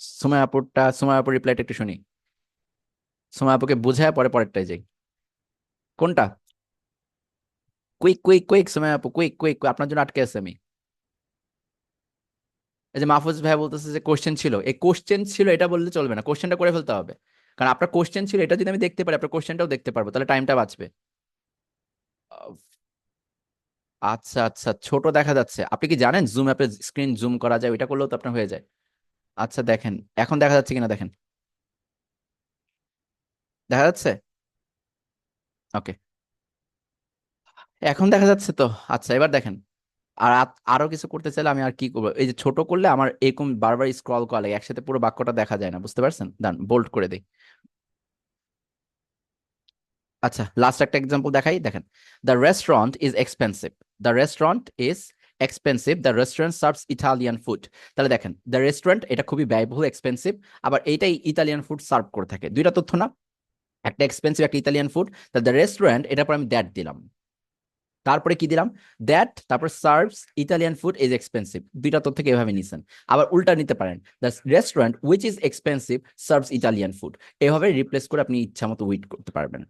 সুমাইয়া আপুরটা, সুমাইয়া আপুর রিপ্লাইটা একটু শুনি। সুমাইয়া আপুকে বুঝায় পরে পরেরটাই যাই। কোনটা? কুইক কুইক কুইক সুমাইয়া আপু, কুইক কুইক, আপনার জন্য আটকে আছে আমি। এই যে মাহফুজ ভাই বলতেছে যে কোশ্চেন ছিল, এই কোশ্চেন ছিল এটা বললে চলবে না, কোশ্চেনটা করে ফেলতে হবে। কারণ আপনার কোশ্চেন ছিল এটা, যদি আমি দেখতে পারি আপনার কোশ্চেনটাও দেখতে পারবো, তাহলে টাইমটা বাঁচবে। আহ, আচ্ছা আচ্ছা, ছোট দেখা যাচ্ছে। আপনি কি জানেন জুম অ্যাপে স্ক্রিন জুম করা যায়? ওইটা করলেও তো আপনার হয়ে যায়। আচ্ছা দেখেন, এখন দেখা যাচ্ছে কিনা দেখেন। দেখা যাচ্ছে? ওকে, এখন দেখা যাচ্ছে তো। আচ্ছা এবার দেখেন। আর আরো কিছু করতে চাইলে আমি আর কি করবো? এই যে ছোট করলে আমার এরকম বারবার স্ক্রল করা লাগে, একসাথে পুরো বাক্যটা দেখা যায় না, বুঝতে পারছেন? ডান, বোল্ড করে দিই। আচ্ছা, লাস্ট একটা এক্সাম্পল দেখাই, দেখেন। The restaurant is expensive, the restaurant is expensive, the restaurant serves Italian food. তাহলে দেখেন, দ্য রেস্টুরেন্ট এটা খুবই ব্যয়বহুল, এক্সপেন্সিভ, আবার এইটাই ইতালিয়ান ফুড সার্ভ করে থাকে। দুইটা তথ্য না? একটা এক্সপেন্সিভ, একটা ইতালিয়ান ফুড। তাহলে দ্য রেস্টুরেন্ট, এটার পর আমি দ্যাট দিলাম, তারপরে কি দিলাম? দ্যাট, তারপর serves Italian food is expensive. দুইটা তথ্যকে এভাবে নিছেন। আবার উল্টা নিতে পারেন, the restaurant which is expensive serves Italian food. এভাবে রিপ্লেস করে আপনি ইচ্ছা মতো উইট করতে পারবেন।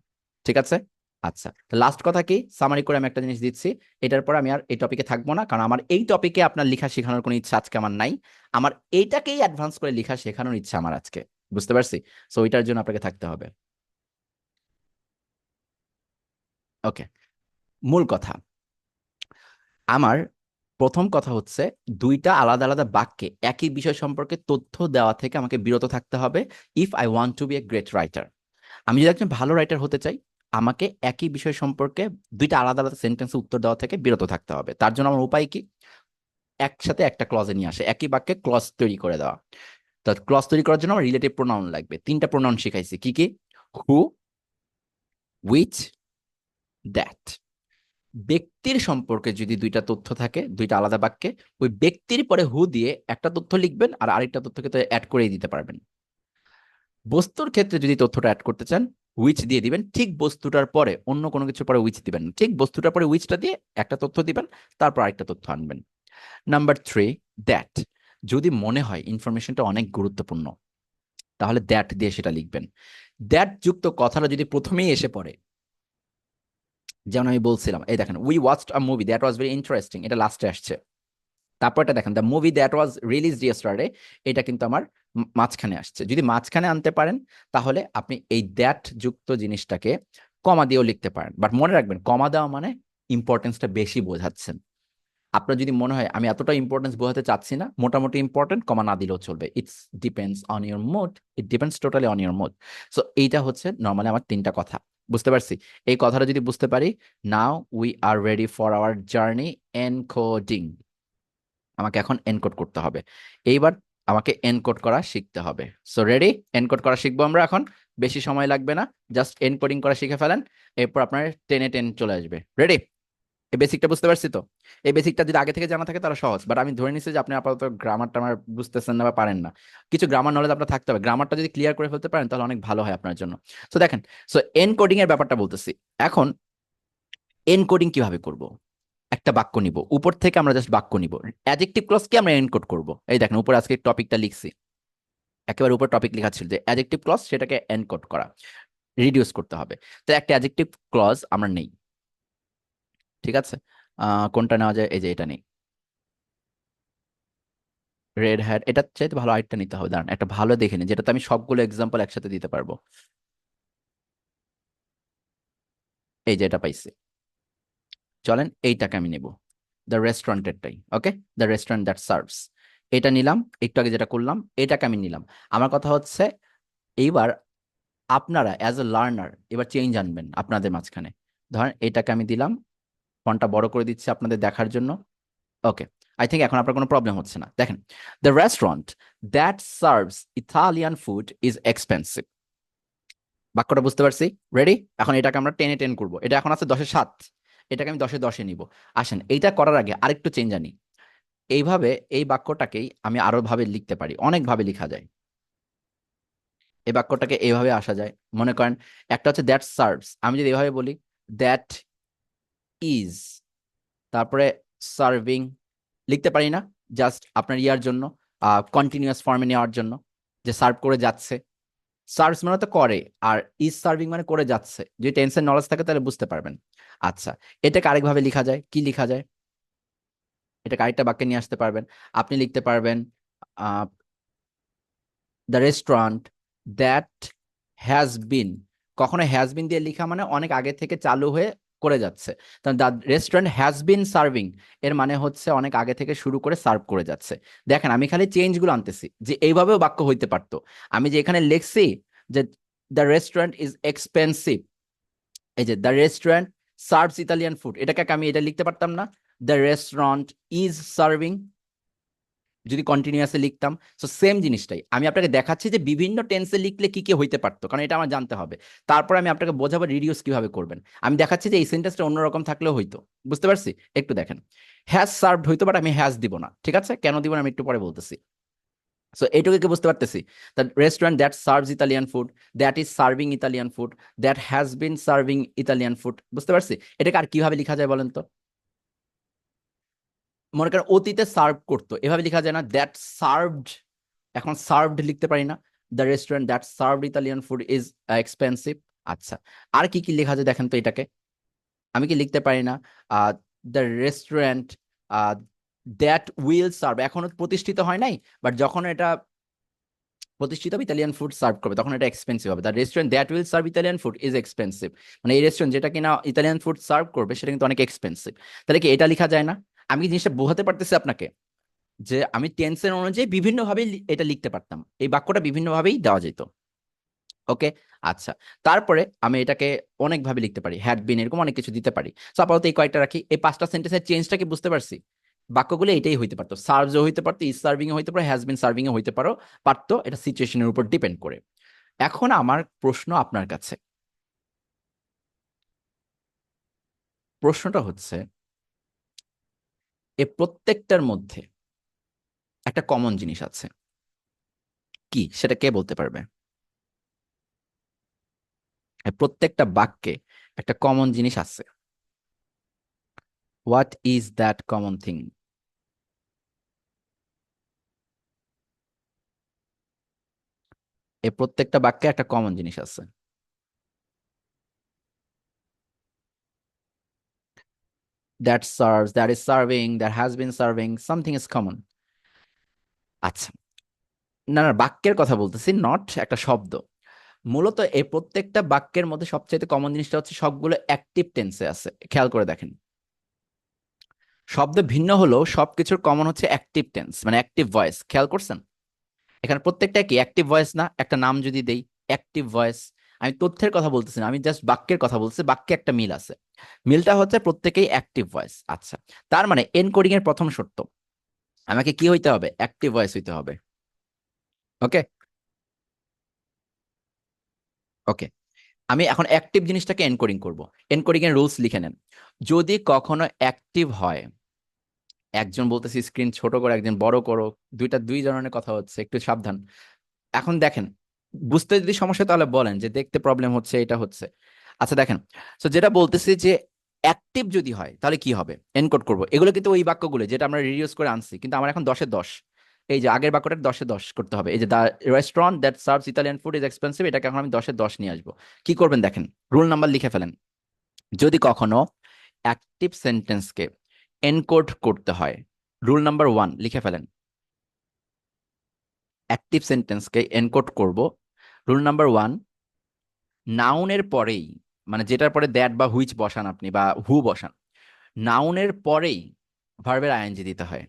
ঠিক আছে? আচ্ছা, লাস্ট কথা কি, সামারি করে আমি একটা জিনিস দিচ্ছি। এটার পর আমি আর এই টপিকে থাকবো না, কারণ আমার এই টপিকে আপনার লেখা শেখানোর কোনো ইচ্ছা আজকে আমার নাই। আমার এইটাকেই অ্যাডভান্স করে লেখা শেখানোর ইচ্ছা আমার আজকে, বুঝতে পারছি? সো ওইটার জন্য আপনাকে থাকতে হবে। ওকে, মূল কথা আমার, প্রথম কথা হচ্ছে, দুইটা আলাদা আলাদা বাক্যে একই বিষয় সম্পর্কে তথ্য দেওয়া থেকে আমাকে বিরত থাকতে হবে, if I want to be a great writer. আমি যদি একজন ভালো রাইটার হতে চাই, আমাকে একই বিষয় সম্পর্কে দুইটা আলাদা আলাদা সেন্টেন্সে উত্তর দেওয়া থেকে বিরত থাকতে হবে। তার জন্য আমার উপায় কি? একসাথে একটা ক্লজে নিয়ে আসে, একই বাক্যে ক্লজ তৈরি করে দেওয়া। তো ক্লজ তৈরি করার জন্য আমার রিলেটিভ প্রোনাউন লাগবে। 3টা প্রোনাউন শিখাইছি, কি কি? হু, উইচ, দ্যাট। ব্যক্তির সম্পর্কে যদি 2টা তথ্য থাকে 2টা আলাদা বাক্যে, ওই ব্যক্তির পরে হু দিয়ে একটা তথ্য লিখবেন আর আরেকটা তথ্যকে তো অ্যাড করেই দিতে পারবেন। বস্তুর ক্ষেত্রে যদি তথ্যটা অ্যাড করতে চান, উইচ দিয়ে দিবেন, ঠিক বস্তুটার পরে অন্য কোনো কিছুর পরে উইচ দিবেন না, ঠিক বস্তুটার পরে উইচটা দিয়ে একটা তথ্য দিবেন, তারপর আরেকটা তথ্য আনবেন। Number 3, that. যদি মনে হয় ইনফরমেশনটা অনেক গুরুত্বপূর্ণ, তাহলে দ্যাট দিয়ে সেটা লিখবেন। দ্যাট যুক্ত কথাটা যদি প্রথমেই এসে পড়ে, যেমন আমি বলছিলাম, এই দেখেন, we watched a movie that was very interesting, এটা লাস্টে আসছে। তারপরটা দেখেন, the movie that was released yesterday, এটা কিন্তু আমার মাঝখানে আসছে। যদি মাঝখানে আনতে পারেন, তাহলে আপনি এই দ্যাট যুক্ত জিনিসটাকে কমা দিয়েও লিখতে পারেন। বাট মনে রাখবেন, কমা দেওয়া মানে ইম্পর্টেন্সটা বেশি বোঝাচ্ছেন। আপনার যদি মনে হয় আমি এতটা ইম্পর্টেন্স বোঝাতে চাচ্ছি না, মোটামুটি ইম্পর্টেন্ট, কমা না দিলেও চলবে। It's depends on your mood, it depends totally on your mood. So এইটা হচ্ছে নর্মালি আমার 3টা কথা। বুঝতে পারছি? এই কথাটা যদি বুঝতে পারি, now we are ready for our journey encoding. আমাকে এখন এনকোড করতে হবে। এইবার আমাকে এনকোড করা শিখতে হবে। So ready? এনকোড করা শিখবো আমরা এখন। বেশি সময় লাগবে না, জাস্ট এনকোডিং করা শিখে ফেলেন, এরপর আপনার 10-এ 10 চলে আসবে। রেডি? এই বেসিকটা বুঝতে পারছি তো? এই বেসিকটা যদি আগে থেকে জানা থাকে তাহলে সহজ, বাট আমি ধরে নিচ্ছি যে আপনি আপাতত গ্রামার টামার বুঝতেছেন না বা পারেন না। কিছু গ্রামার নলেজ আপনার থাকতে হবে, গ্রামারটা যদি ক্লিয়ার করে ফেলতে পারেন তাহলে অনেক ভালো হয় আপনার জন্য। সো দেখেন, সো এনকোডিং এর ব্যাপারটা বলতেছি এখন। এনকোডিং কিভাবে করব? একটা বাক্য নিব, উপর থেকে আমরা জাস্ট বাক্য নিব, অ্যাডজেক্টিভ ক্লজকে আমরা এনকোড করব। এই দেখেন উপরে আজকে টপিকটা লিখছি, একেবারে উপর টপিক লেখা ছিল যে অ্যাডজেক্টিভ ক্লজ, সেটাকে এনকোড করা, রিডিউস করতে হবে। তো একটা অ্যাডজেক্টিভ ক্লজ আমরা নেই, ঠিক আছে? কোনটা নেওয়া যায়? এই যে এটা নেই, রেড হ্যাট। এটা চাইতে ভালো আরেকটা নিতে হবে, দাঁড়ান একটা ভালো দেখে নিই, যেটাতে আমি সবগুলো এক্সাম্পল একসাথে দিতে পারবো। এই যে এটা পাইছি, চলেন এইটাকে আমি নেব, দ্য রেস্টুরেন্টেরটাই। Okay, the restaurant that serves, এটা নিলাম। একটু আগে যেটা করলাম এটাকে আমি নিলাম। আমার কথা হচ্ছে, এইবার আপনারা অ্যাজ এ লার্নার এবার চেঞ্জ আনবেন আপনাদের মাঝখানে। ধরেন এটাকে আমি দিলাম, ফন্টটা বড় করে দিচ্ছি আপনাদের দেখার জন্য। ওকে, আই থিঙ্ক এখন আপনার কোনো প্রবলেম হচ্ছে না। দেখেন, the restaurant that serves Italian food is expensive. বাক্যটা বুঝতে পারছি? রেডি? এখন এটাকে আমরা 10-এ 10 করবো। এটা এখন আছে 10-এ 7, এটাকে আমি 10-এ 10 নিব। আসেন, এইটা করার আগে আরেকটু চেঞ্জ আনি। এইভাবে এই বাক্যটাকেই আমি আরো ভাবে লিখতে পারি, অনেক ভাবে লিখা যায়। এই বাক্যটাকে এইভাবে আসা যায়, মনে করেন একটা হচ্ছে দ্যাট সার্ভস, আমি যদি এভাবে বলি দ্যাট ইজ, তারপরে সার্ভিং, লিখতে পারি না? জাস্ট আপনার ইয়ার জন্য, কন্টিনিউয়াস ফর্মে নেওয়ার জন্য, যে সার্ভ করে যাচ্ছে। সার্ভস মানে তো করে, আর ইজ সার্ভিং মানে করে যাচ্ছে। যদি টেন্সের নলেজ থাকে তাহলে বুঝতে পারবেন। আচ্ছা, এটাকে আরেকভাবে লিখা যায়, কি লিখা যায়? এটাকে আরেকটা বাক্যে নিয়ে আসতে পারবেন। আপনি লিখতে পারবেন দ্য রেস্টুরেন্ট দ্যাট হ্যাজ বিন। কখনো হ্যাজ বিন দিয়ে লিখা মানে অনেক আগে থেকে চালু হয়ে করে যাচ্ছে। The restaurant has been serving, এর মানে হচ্ছে অনেক আগে থেকে শুরু করে সার্ভ করে যাচ্ছে। দেখেন আমি খালি চেঞ্জগুলো আনতেছি, যে এইভাবেও বাক্য হইতে পারতো। আমি যে এখানে লিখছি যে দ্য রেস্টুরেন্ট ইজ এক্সপেন্সিভ, এই যে the restaurant serves Italian food, এটাকে আমি এটা লিখতে পারতাম না? দ্য রেস্টুরেন্ট ইজ সার্ভিং, যদি কন্টিনিউয়াসলি লিখতাম। সো সেম জিনিসটাই আমি আপনাকে দেখাচ্ছি যে বিভিন্ন টেন্সে লিখলে কি কি হইতে পারতো, কারণ এটা আমার জানতে হবে। তারপর আমি আপনাকে বোঝাবো রিডিউস কিভাবে করবেন। আমি দেখাচ্ছি যে এই সেন্টেন্সটা অন্যরকম থাকলেও হইতো। বুঝতে পারছি? একটু দেখেন, হ্যাজ সার্ভড হইতো, বাট আমি হ্যাজ দিব না। ঠিক আছে, কেন দিব না আমি একটু পরে বলতেছি। সো এইটুকু কি বুঝতে পারতেছি? The restaurant that serves Italian food, that is serving Italian food, that has been serving Italian food. বুঝতে পারছি? এটাকে আর কিভাবে লিখা যায় বলেন তো? মনে করেন অতীতে সার্ভ করতো, এভাবে লেখা যায় না? দ্যাট সার্ভড, এখন সার্ভড লিখতে পারি না? The restaurant that served Italian food is expensive. আচ্ছা, আর কি কি লেখা যায় দেখেন তো এটাকে? আমি কি লিখতে পারি না the restaurant that will serve, এখনো প্রতিষ্ঠিত হয় নাই, বাট যখন এটা প্রতিষ্ঠিত হবে ইতালিয়ান ফুড সার্ভ করবে তখন এটা এক্সপেন্সিভ হবে। The restaurant that will serve Italian food is expensive, মানে এই রেস্টুরেন্ট যেটা কিনা ইতালিয়ান ফুড সার্ভ করবে সেটা কিন্তু অনেক এক্সপেন্সিভ। তাহলে কি এটা লেখা যায় না? আমি কি জিনিসটা বোঝাতে পারতেছি আপনাকে যে আমি টেন্সের অনুযায়ী বিভিন্নভাবে এটা লিখতে পারতাম, এই বাক্যটা বিভিন্নভাবেই দেওয়া যেত। ওকে, আচ্ছা, তারপরে আমি এটাকে অনেকভাবে লিখতে পারি, হ্যাড বিন, এরকম অনেক কিছু দিতে পারি। সো আপাতত এই কয়েকটা রাখি। এই 5টা সেন্টেন্সের চেঞ্জটা কি বুঝতে পারছি? বাক্যগুলো এটাই হইতে পারতো, সার্ভসও হইতে পারতো, ইজ সার্ভিং এ হইতে পারে, হ্যাজ বিন সার্ভিং এ হইতে পারতো, এটা সিচুয়েশনের উপর ডিপেন্ড করে। এখন আমার প্রশ্ন আপনার কাছে, প্রশ্নটা হচ্ছে এ প্রত্যেকটার মধ্যে একটা কমন জিনিস আছে, কি সেটা কে বলতে পারবে? এ প্রত্যেকটা বাক্যে একটা কমন জিনিস আছে। What is that common thing? এ প্রত্যেকটা বাক্যে একটা কমন জিনিস আছে। That serves, that is serving, that has been serving, something is common. আচ্ছা, না না, বাক্যের কথা বলতেছি, নট একটা শব্দ। মূলত এই প্রত্যেকটা বাক্যের মধ্যে সবচেয়ে কমন জিনিসটা হচ্ছে সবগুলো অ্যাক্টিভ টেন্সে আছে, খেয়াল করে দেখেন। শব্দ ভিন্ন হলেও সবকিছুর কমন হচ্ছে অ্যাক্টিভ টেন্স, মানে অ্যাক্টিভ ভয়েস। খেয়াল করছেন? এখানে প্রত্যেকটা কি অ্যাক্টিভ ভয়েস না? একটা নাম যদি দেই, অ্যাক্টিভ ভয়েস। আমি তথ্যের কথা বলতেছি না, আমি জাস্ট বাক্যের কথা বলছি, বাক্যে একটা মিল আছে। মিলটা হচ্ছে প্রত্যেকেই অ্যাক্টিভ ভয়েস। আচ্ছা, তার মানে এনকোডিং এর প্রথম শর্ত, আমাকে কি হইতে হবে? অ্যাক্টিভ ভয়েস হইতে হবে। ওকে, ওকে। আমি এখন অ্যাক্টিভ জিনিসটাকে এনকোডিং করব। এনকোডিং এর রুলস লিখে নেন। যদি কখনো অ্যাক্টিভ হয়, একজন বলতেছি স্ক্রিন ছোট করো, একজন বড় করো, দুই ধরনের কথা হচ্ছে, একটু সাবধান। এখন দেখেন, বুঝতে যদি সমস্যা হয় তাহলে বলেন যে দেখতে প্রবলেম হচ্ছে, এটা হচ্ছে। আচ্ছা দেখেন, তো যেটা বলতেছি যে অ্যাক্টিভ যদি হয় তাহলে কি হবে? এনকোড করব। এগুলো কিন্তু ওই বাক্যগুলো যেটা আমরা রিডিউস করে আনছি, কিন্তু আমার এখন 10-এ 10। এই যে আগের বাক্যটা 10-এ 10 করতে হবে। এই যে the restaurant that serves Italian food is expensive, এটাকে এখন আমি 10-এ 10 নিয়ে আসবো। কি করবেন দেখেন, রুল নাম্বার লিখে ফেলেন। যদি কখনো অ্যাক্টিভ সেন্টেন্সকে এনকোড করতে হয়, রুল নাম্বার 1 লিখে ফেলেন। অ্যাক্টিভ সেন্টেন্সকে এনকোড করব, রুল নাম্বার 1, নাউনের পরেই, মানে যেটার পরে দ্যাট বা হুইচ বসান আপনি বা হু বসান, নাউনের পরেই ভার্বের আইএনজি দিতে হয়।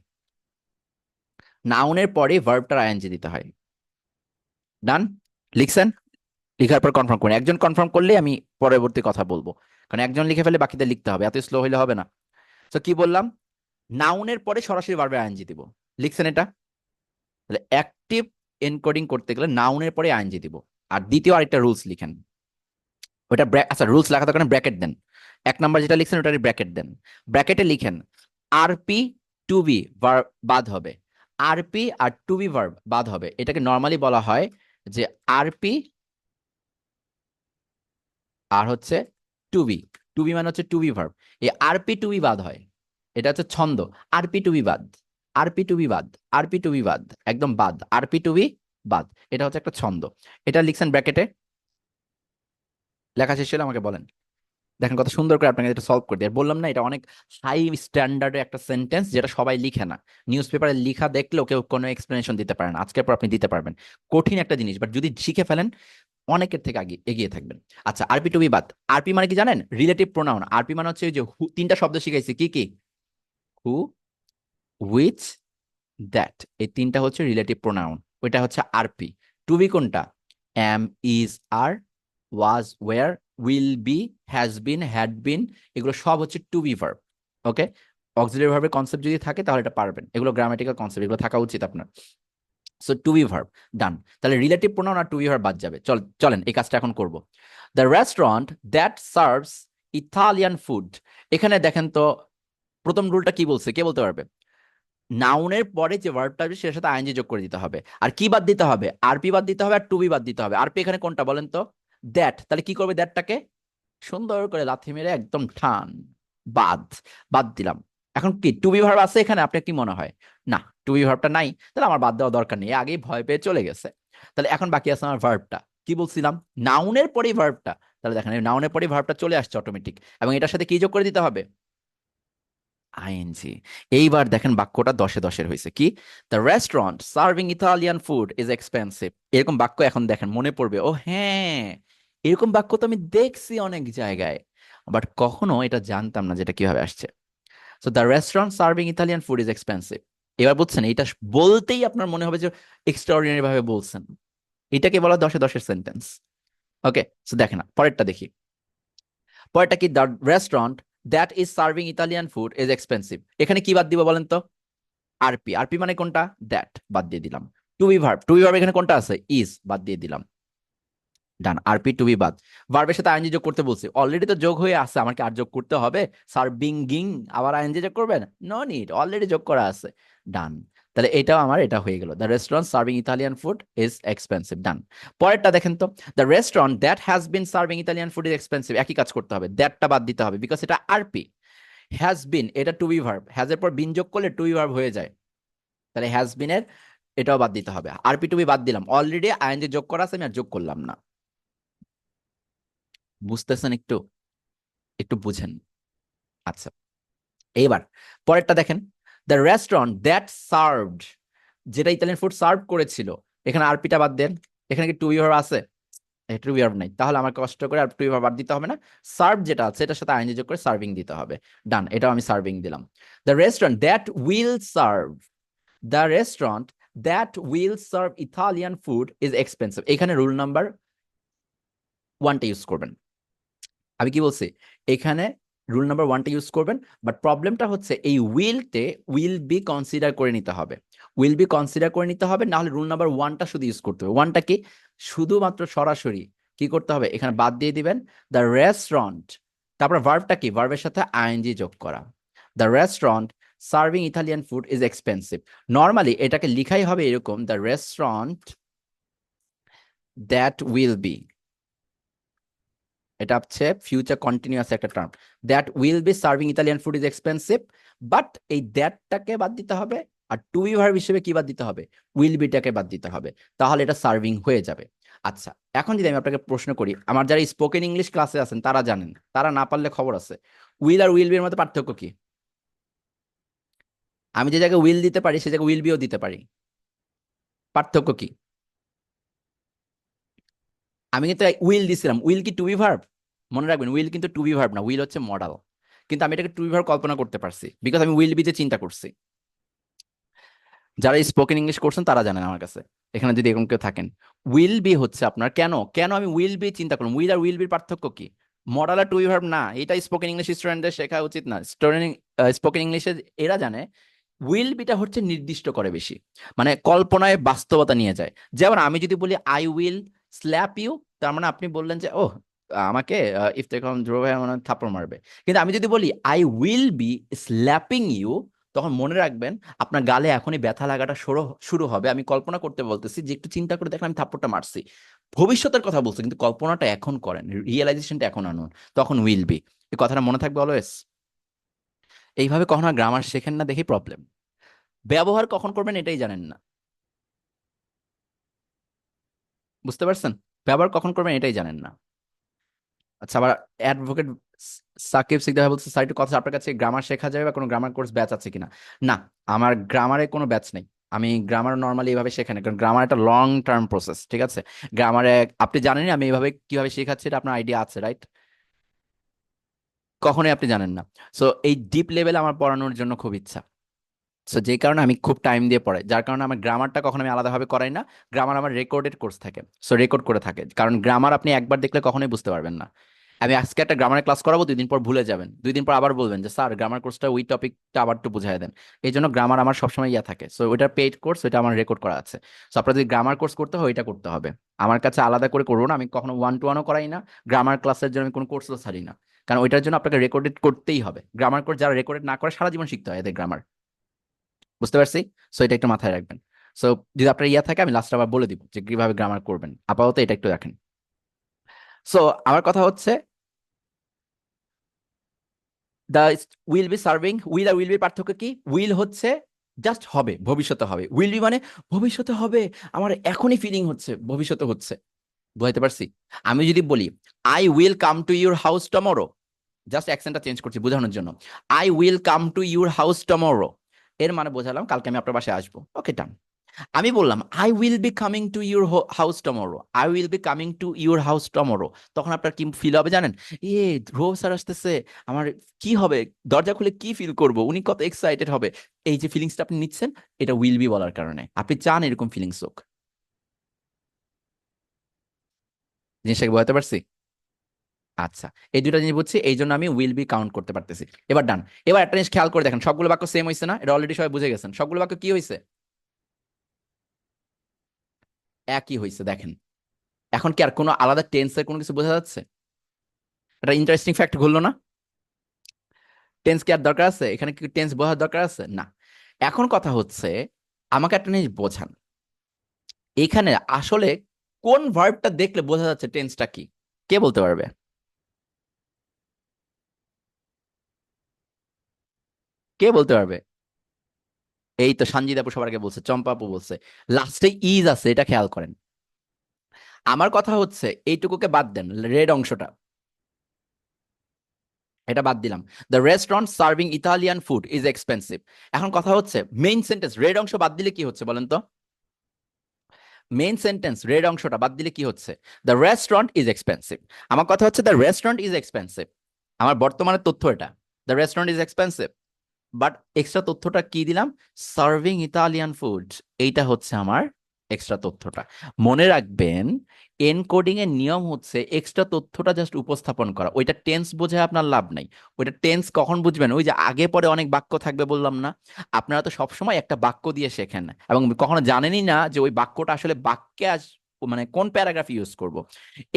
নাউনের পরেই ভার্বটার আইএনজি দিতে হয়। ডান? লিখছেন? লিখার পর কনফার্ম করুন। একজন কনফার্ম করলে আমি পরবর্তী কথা বলবো, কারণ একজন লিখে ফেলে বাকিদের লিখতে হবে, এত স্লো হইলে হবে না। তো কি বললাম? নাউনের পরে সরাসরি ভার্বের আইএনজি দিব। লিখছেন এটা? তাহলে অ্যাক্টিভ এনকোডিং করতে গেলে নাউনের পরে আইএনজি দিব। আর দ্বিতীয় আরেকটা রুলস লিখেন, ওটা আচ্ছা রুলস লেখা দরকার ব্র্যাকেট দেন। 1 নাম্বার যেটা লিখছেন ওটা ব্র্যাকেট দেন। ব্র্যাকেটে লিখেন আরপি টু বি ভার্ব বাদ হবে। আরপি আর টু বি ভার্ব বাদ হবে। এটাকে নর্মালি বলা হয় যে আরপি আর হচ্ছে টু বি। টু বি মানে হচ্ছে টু বি ভার্ব। এই আরপি টু বি বাদ হয়, এটা হচ্ছে ছন্দ। আরপি টু বি বাদ, আরপি টু বি বাদ, আরপি টু বি বাদ, একদম বাদ, আরপি টু বি বাদ। এটা হচ্ছে একটা ছন্দ। এটা লিখছেন ব্র্যাকেটে? লেখা শেষ হলে আমাকে বলেন। দেখেন কত সুন্দর করে আপনাকে এটা সলভ করে দেয়। বললাম না, এটা অনেক হাই স্ট্যান্ডার্ডের একটা সেন্টেন্স, যেটা সবাই লিখে না। নিউজ পেপারে লিখা দেখলেও কেউ কোনো এক্সপ্লেনেশন দিতে পারে না, আজকের পর আপনি দিতে পারবেন। কঠিন একটা জিনিস, বাট যদি শিখে ফেলেন অনেকের থেকে আগে এগিয়ে থাকবেন। আচ্ছা, আরপি টু বি বাদ। আরপি মানে কি জানেন? Relative pronoun. আরপি মানে হচ্ছে ওই যে তিনটা শব্দ শিখাইছি, কি কি? হু, হুইচ, দ্যাট, এই তিনটা হচ্ছে রিলেটিভ প্রোনাউন। ওইটা হচ্ছে আরপি। টু বি কোনটা? Am, is, are, was, were, will be, has been, had been, এগুলো সব হচ্ছে to be verb. Okay, auxiliary ভার্বের কনসেপ্ট যদি থাকে তাহলে এটা পারবেন। এগুলো গ্রামাটিক্যাল কনসেপ্ট, এগুলো থাকা উচিত আপনার। So to be verb done. তাহলে রিলেটিভ প্রোনাউন আর টু বি ভার্ব বাদ যাবে। চলেন এই কাজটা এখন করব। The restaurant that serves Italian food. এখানে দেখেন তো, প্রথম রুলটা কি বলছে, কে বলতে পারবে? নাউনের পরে যে ভার্বটা আসবে সেটার সাথে আইএনজি যোগ করে দিতে হবে। আর কি বাদ দিতে হবে? আরপি বাদ দিতে হবে আর টু বি বাদ দিতে হবে। আরপি এখানে কোনটা বলেন তো? দ্যাট। তাহলে কি করবে? দ্যাটটাকে সুন্দর করে লাথি মেরে একদম ঠান বাদ, বাদ দিলাম। এখন কি টু বি ভার্ব আছে এখানে? আপনার কি মনে হয়? না, টু বি ভার্বটা নাই, তাহলে আমার বাদ দেওয়া দরকার নেই, আগেই ভয় পেয়ে চলে গেছে। তাহলে এখন বাকি আছে আমার ভার্বটা। কি বলছিলাম? নাউনের পরেই ভার্বটা। তাহলে দেখেন নাউনের পরেই ভার্বটা চলে আসছে অটোমেটিক, এবং এটার সাথে কি যোগ করে দিতে হবে? আইএনজি। এইবার দেখেন বাক্যটা 10-এ 10 হয়েছে। কি? The restaurant serving Italian food is expensive. এরকম বাক্য এখন দেখেন মনে পড়বে, ও হ্যাঁ, এরকম বাক্য তো আমি দেখছি অনেক জায়গায়, বাট কখনো এটা জানতাম না যেটা কিভাবে আসছে। So the restaurant serving Italian food is expensive. এবার বুঝছেন, এটা বলতেই আপনার মনে হবে যে এক্সট্রাঅর্ডিনারি ভাবে বলছেন। এটাকে বলা 10-এ 10 সেন্টেন্স। ওকে, সো দেখেন না, পরেরটা দেখি। পরেরটা কি? The restaurant that is serving Italian food is expensive. এখানে কি বাদ দিব বলেন তো? আরপি, আরপি মানে কোনটা? দ্যাট, বাদ দিয়ে দিলাম। To be verb, to be verb এখানে কোনটা আছে? ইজ, বাদ দিয়ে দিলাম। ডান, আরপি টু বি বাদ। ভার্বের সাথে আইএনজি যোগ করতে বলছি, অলরেডি তো যোগ হয়ে আছে, আমার কি আর যোগ করতে হবে? সার্ভিং গিং আবার আইএনজি যোগ করবেন? নো নিড, অলরেডি যোগ করা আছে। ডান, তাহলে এটাও আমার এটা হয়ে গেল, the restaurant serving Italian food is expensive. Done. পরেরটা দেখেন তো, the restaurant that has been serving Italian food is expensive, একই কাজ করতে হবে, দ্যাটটা বাদ দিতে হবে বিকজ এটা আরপি। হ্যাজ বিন এটা টু বি ভার্ব, হ্যাজ এর পর বিন যোগ করলে টু বি ভার্ব হয়ে যায়, তাহলে হ্যাজ বিন এর এটাও বাদ দিতে হবে, আরপি টু বি বাদ দিলাম, অলরেডি আইএনজি যোগ করা আছে, আমি আর যোগ করলাম না। বুঝতেছেন? একটু একটু বুঝেন। আচ্ছা, এইবার পরেরটা দেখেন, দ্য রেস্টুরেন্ট দ্যাট সার্ভড, যেটা ইতালিয়ান ফুড সার্ভ করেছিল, এখানে আরপিটা বাদ দেন। এখানে কি টু বি ভার্ব আছে? টু বি ভার্ব নাই, তাহলে আমার কষ্ট করে আর টু বি ভার্ব বাদ দিতে হবে না। সার্ভ যেটা আছে এটার সাথে আইএনজি যোগ করে সার্ভিং দিতে হবে। ডান, এটাও আমি সার্ভিং দিলাম। The restaurant that will serve, the restaurant that will serve Italian food is expensive, এখানে রুল নাম্বার ওয়ানটা ইউজ করবেন। আমি কি বলছি? এখানে রুল নাম্বার ওয়ানটা ইউজ করবেন, বাট প্রবলেমটা হচ্ছে এই উইলতে উইল বি কনসিডার করে নিতে হবে, উইল বি কনসিডার করে নিতে হবে, না হলে রুল নাম্বার ওয়ানটা শুধু ইউজ করতে হবে। ওয়ানটা কি? শুধুমাত্র সরাসরি কি করতে হবে, এখানে বাদ দিয়ে দিবেন দ্য রেস্টুরেন্ট, তারপর ভার্বটা কি, ভার্বের সাথে আইএনজি যোগ করা, the restaurant serving Italian food is expensive. Normally এটাকে লিখাই হবে এরকম, the restaurant that will be, এটা হচ্ছে ফিউচার কন্টিনিউয়াস একটা term, that will be serving Italian food is expensive, but এই দ্যাটটাকে বাদ দিতে হবে, আর টু বি ভার্ব হিসেবে কি বাদ দিতে হবে? উইল বিটাকে বাদ দিতে হবে, তাহলে এটা সার্ভিং হয়ে যাবে। আচ্ছা, এখন যদি আমি আপনাকে প্রশ্ন করি, আমার যারা স্পোকেন ইংলিশ ক্লাসে আছেন তারা জানেন, তারা না পারলে খবর আছে, উইল আর উইল বির মধ্যে পার্থক্য কি? আমি যে জায়গায় উইল দিতে পারি সে জায়গায় উইল বিও দিতে পারি, পার্থক্য কি? আমি কিন্তু উইল দিছিলাম, উইল কি টু বি ভার্ব? মনে রাখবেন, উইল কিন্তু টু বি ভার্ব না, উইল হচ্ছে মডাল, কিন্তু আমি এটাকে টু বি ভার্ব কল্পনা করতে পারছি বিকজ আমি উইল বি তে চিন্তা করছি। যারা স্পোকেন ইংলিশ করছেন তারা জানেন আমার কাছে, এখানে যদি এরকম কেউ থাকেন, উইল বি হচ্ছে আপনার, কেন কেন আমি উইল বি চিন্তা করলাম, উইল আর উইল বির পার্থক্য কি? মডাল আর টু বি ভার্ব না, এটা স্পোকেন ইংলিশ স্টুডেন্টদের শেখা উচিত না। স্টুডেন্ট স্পোকেন ইংলিশে এরা জানে উইল বিটা হচ্ছে নির্দিষ্ট করে বেশি, মানে কল্পনায় বাস্তবতা নিয়ে যায়। যেমন আমি যদি বলি আই উইল স্ল্যাপ ইউ, তার মানে আপনি বললেন যে ও আমাকে ইফতেখার ধ্রুব ভাই মনে হয় থাপ্পড় মারবে। কিন্তু আমি যদি বলি আই উইল বি স্ল্যাপিং ইউ, তখন মনে রাখবেন আপনার গালে এখনই ব্যথা লাগাটা শুরু শুরু হবে। আমি কল্পনা করতে বলতেছি যে একটু চিন্তা করে দেখলাম আমি থাপ্পড়টা মারছি, ভবিষ্যতের কথা বলছি, কিন্তু কল্পনাটা এখন করেন, রিয়েলাইজেশনটা এখন আনুন, তখন উইল বি। এই কথাটা মনে থাকবে অলওয়েজ। এইভাবে কখনো গ্রামার শেখেন না দেখি প্রবলেম, ব্যবহার কখন করবেন এটাই জানেন না। বুঝতে পারছেন? ব্যবহার কখন করবেন এটাই জানেন না। আচ্ছা, আবার অ্যাডভোকেট সাকিব সিকদার বলছে স্যার একটু কথা, আপনার কাছে গ্রামার শেখা যাবে বা কোনো গ্রামার কোর্স ব্যাচ আছে কিনা? না, আমার গ্রামারে কোনো ব্যাচ নেই। আমি গ্রামার নর্মালি এইভাবে শেখাই না, কারণ গ্রামার একটা লং টার্ম প্রসেস, ঠিক আছে? গ্রামারে আপনি জানেনই আমি এইভাবে কিভাবে শেখাচ্ছি, এটা আপনার আইডিয়া আছে, রাইট? কখনোই আপনি জানেন না। সো এই ডিপ লেভেলে আমার পড়ানোর জন্য খুব ইচ্ছা, সো যে কারণে আমি খুব টাইম দিয়ে পড়াই, যার কারণে আমার গ্রামারটা কখনো আমি আলাদাভাবে করাই না। গ্রামার আমার রেকর্ডেড কোর্স থাকে, সো রেকর্ড করে থাকে, কারণ গ্রামার আপনি একবার দেখলে কখনোই বুঝতে পারবেন না। আমি আজকে একটা গ্রামারের ক্লাস করাবো, 2 দিন পর ভুলে যাবেন, 2 দিন পর আবার বলবেন যে স্যার গ্রামার কোর্সটা ওই টপিকটা আবার একটু বুঝাই দেন। এই জন্য গ্রামার আমার সবসময় ইয়া থাকে, সো ওইটা পেইড কোর্স, ওইটা আমার রেকর্ড করা আছে। সো আপনার যদি গ্রামার কোর্স করতে হয় ওইটা করতে হবে, আমার কাছে আলাদা করে করবো না। আমি কখনো ওয়ান টু ওয়ানও করাই না, গ্রামার ক্লাসের জন্য আমি কোনো কোর্সও ছাড়ি না, কারণ ওইটার জন্য আপনাকে রেকর্ডেড করতেই হবে। গ্রামার কোর্স যারা রেকর্ডেড না করে সারা জীবন শিখতে হয় এদের গ্রামার। বুঝতে পারছি? সো এটা একটু মাথায় রাখবেন। সো যদি আপনার ইয়া থাকে আমি লাস্ট আবার বলে দিব যে কিভাবে গ্রামার করবেন, আপাতত এটা একটু দেখেন। সো আমার কথা হচ্ছে the will be serving, will আর উইল বি পার্থক্য কি? উইল হচ্ছে জাস্ট হবে, ভবিষ্যতে হবে, উইল বি মানে ভবিষ্যতে হবে, আমার এখনই ফিলিং হচ্ছে ভবিষ্যতে হচ্ছে। বুঝাইতে পারছি? আমি যদি বলি I will come to your house tomorrow, just অ্যাকসেন্টটা চেঞ্জ করছি বোঝানোর জন্য, I will come to your house tomorrow, এর মানে বোঝালাম কালকে আমি আপনার বাসায় আসবো, ওকে ডান। আমি বললাম I will be coming to your house tomorrow, I will be coming to your house tomorrow, তখন আপনার কি ফিল হবে জানেন? এ ধ্রুব স্যার আসতেছে, আমার কি হবে, দরজা খুলে কি ফিল করব, উনি কত এক্সাইটেড হবে। এই যে ফিলিংসটা আপনি নিচ্ছেন, এটা উইল বি বলার কারণে, আপনি চান এরকম ফিলিংস হোক। জিনিসটাকে বোঝাতে পারছি? আচ্ছা, এই দুইটা জিনিস বুঝছি, এই জন্য আমি উইল বি কাউন্ট করতে পারতেছি। এবার ডান। এবার একটা জিনিস খেয়াল করে দেখেন, সবগুলো বাক্য সেম হয়েছে না? এটা অলরেডি সবাই বুঝে গেছেন, সবগুলো বাক্য কি হয়েছে? একই হয়েছে। দেখেন এখন কি আর কোনো আলাদা টেন্সের কোনো কিছু বোঝা যাচ্ছে? এটা ইন্টারেস্টিং ফ্যাক্ট ঘুরলো না? টেন্স কি আর দরকার আছে এখানে? কি টেন্স বোঝার দরকার আছে? না। এখন কথা হচ্ছে, আমাকে একটা জিনিস বোঝান, এখানে আসলে কোন ভার্বটা দেখলে বোঝা যাচ্ছে টেন্সটা কি? কে বলতে পারবে? কে বলতে পারবে? এই তো সানজিদ আপু সবার আগে বলছে, চম্পা আপু বলছে। লাস্টে ইজ আছে, এটা খেয়াল করেন। আমার কথা হচ্ছে এইটুকুকে বাদ দেন, রেড অংশটা, এটা বাদ দিলাম। The restaurant serving Italian food is expensive. এখন কথা হচ্ছে মেইন সেন্টেন্স রেড অংশ বাদ দিলে কি হচ্ছে বলেন তো? মেইন সেন্টেন্স রেড অংশটা বাদ দিলে কি হচ্ছে? The restaurant is expensive. আমার কথা হচ্ছে দ্য রেস্টুরেন্ট ইজ এক্সপেন্সিভ, আমার বর্তমানে তথ্য এটা। The restaurant is expensive, but extra তথ্যটা কি দিলাম? Serving Italian food. এইটা হচ্ছে আমার এক্সট্রা তথ্যটা। মনে রাখবেন, এনকোডিং এর নিয়ম হচ্ছে এক্সট্রা তথ্যটা জাস্ট উপস্থাপন করা, ওইটা টেন্স বোঝে আপনার লাভ নাই। ওইটা টেন্স কখন বুঝবেন? ওই যে আগে পরে অনেক বাক্য থাকবে বললাম না? আপনারা তো সবসময় একটা বাক্য দিয়ে শেখেন এবং কখনো জানেনই না যে ওই বাক্যটা আসলে বাক্যে মানে কোন প্যারাগ্রাফ ইউজ করব।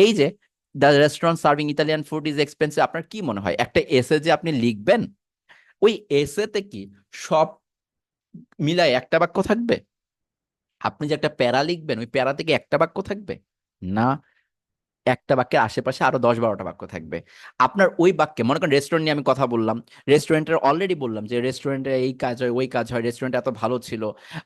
এই যে the restaurant serving Italian food is expensive, আপনার কি মনে হয় একটা এসে যে আপনি লিখবেন, ওই এসেতে কি সব মিলাই একটা বাক্য থাকবে? আপনি যে একটা প্যারা লিখবেন, ওই প্যারা থেকে একটা বাক্য থাকবে? না, একটা বাক্যের আশেপাশে আরো 10-12টা বাক্য থাকবে। আপনার ওই বাক্যে মনে করেন রেস্টুরেন্ট নিয়ে আমি কথা বললাম, রেস্টুরেন্টের অলরেডি বললাম যে রেস্টুরেন্টে এই কাজ হয় ওই কাজ হয়, রেস্টুরেন্ট এত ভালো ছিল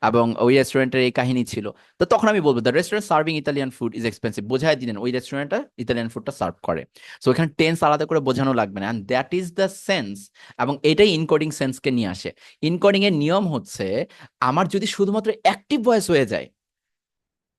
এবং ওই রেস্টুরেন্টের এই কাহিনী ছিল। তো তখন আমি বলবো the restaurant serving Italian food is expensive, বোঝাই দিলেন ওই রেস্টুরেন্টটা ইতালিয়ান ফুডটা সার্ভ করে। সো এখানে টেন্স আলাদা করে বোঝানো লাগবে না, and that is the sense. এবং এটাই ইনকোডিং সেন্সকে নিয়ে আসে। ইনকোডিং এর নিয়ম হচ্ছে, আমার যদি শুধুমাত্র অ্যাক্টিভ ভয়েস হয়ে যায়,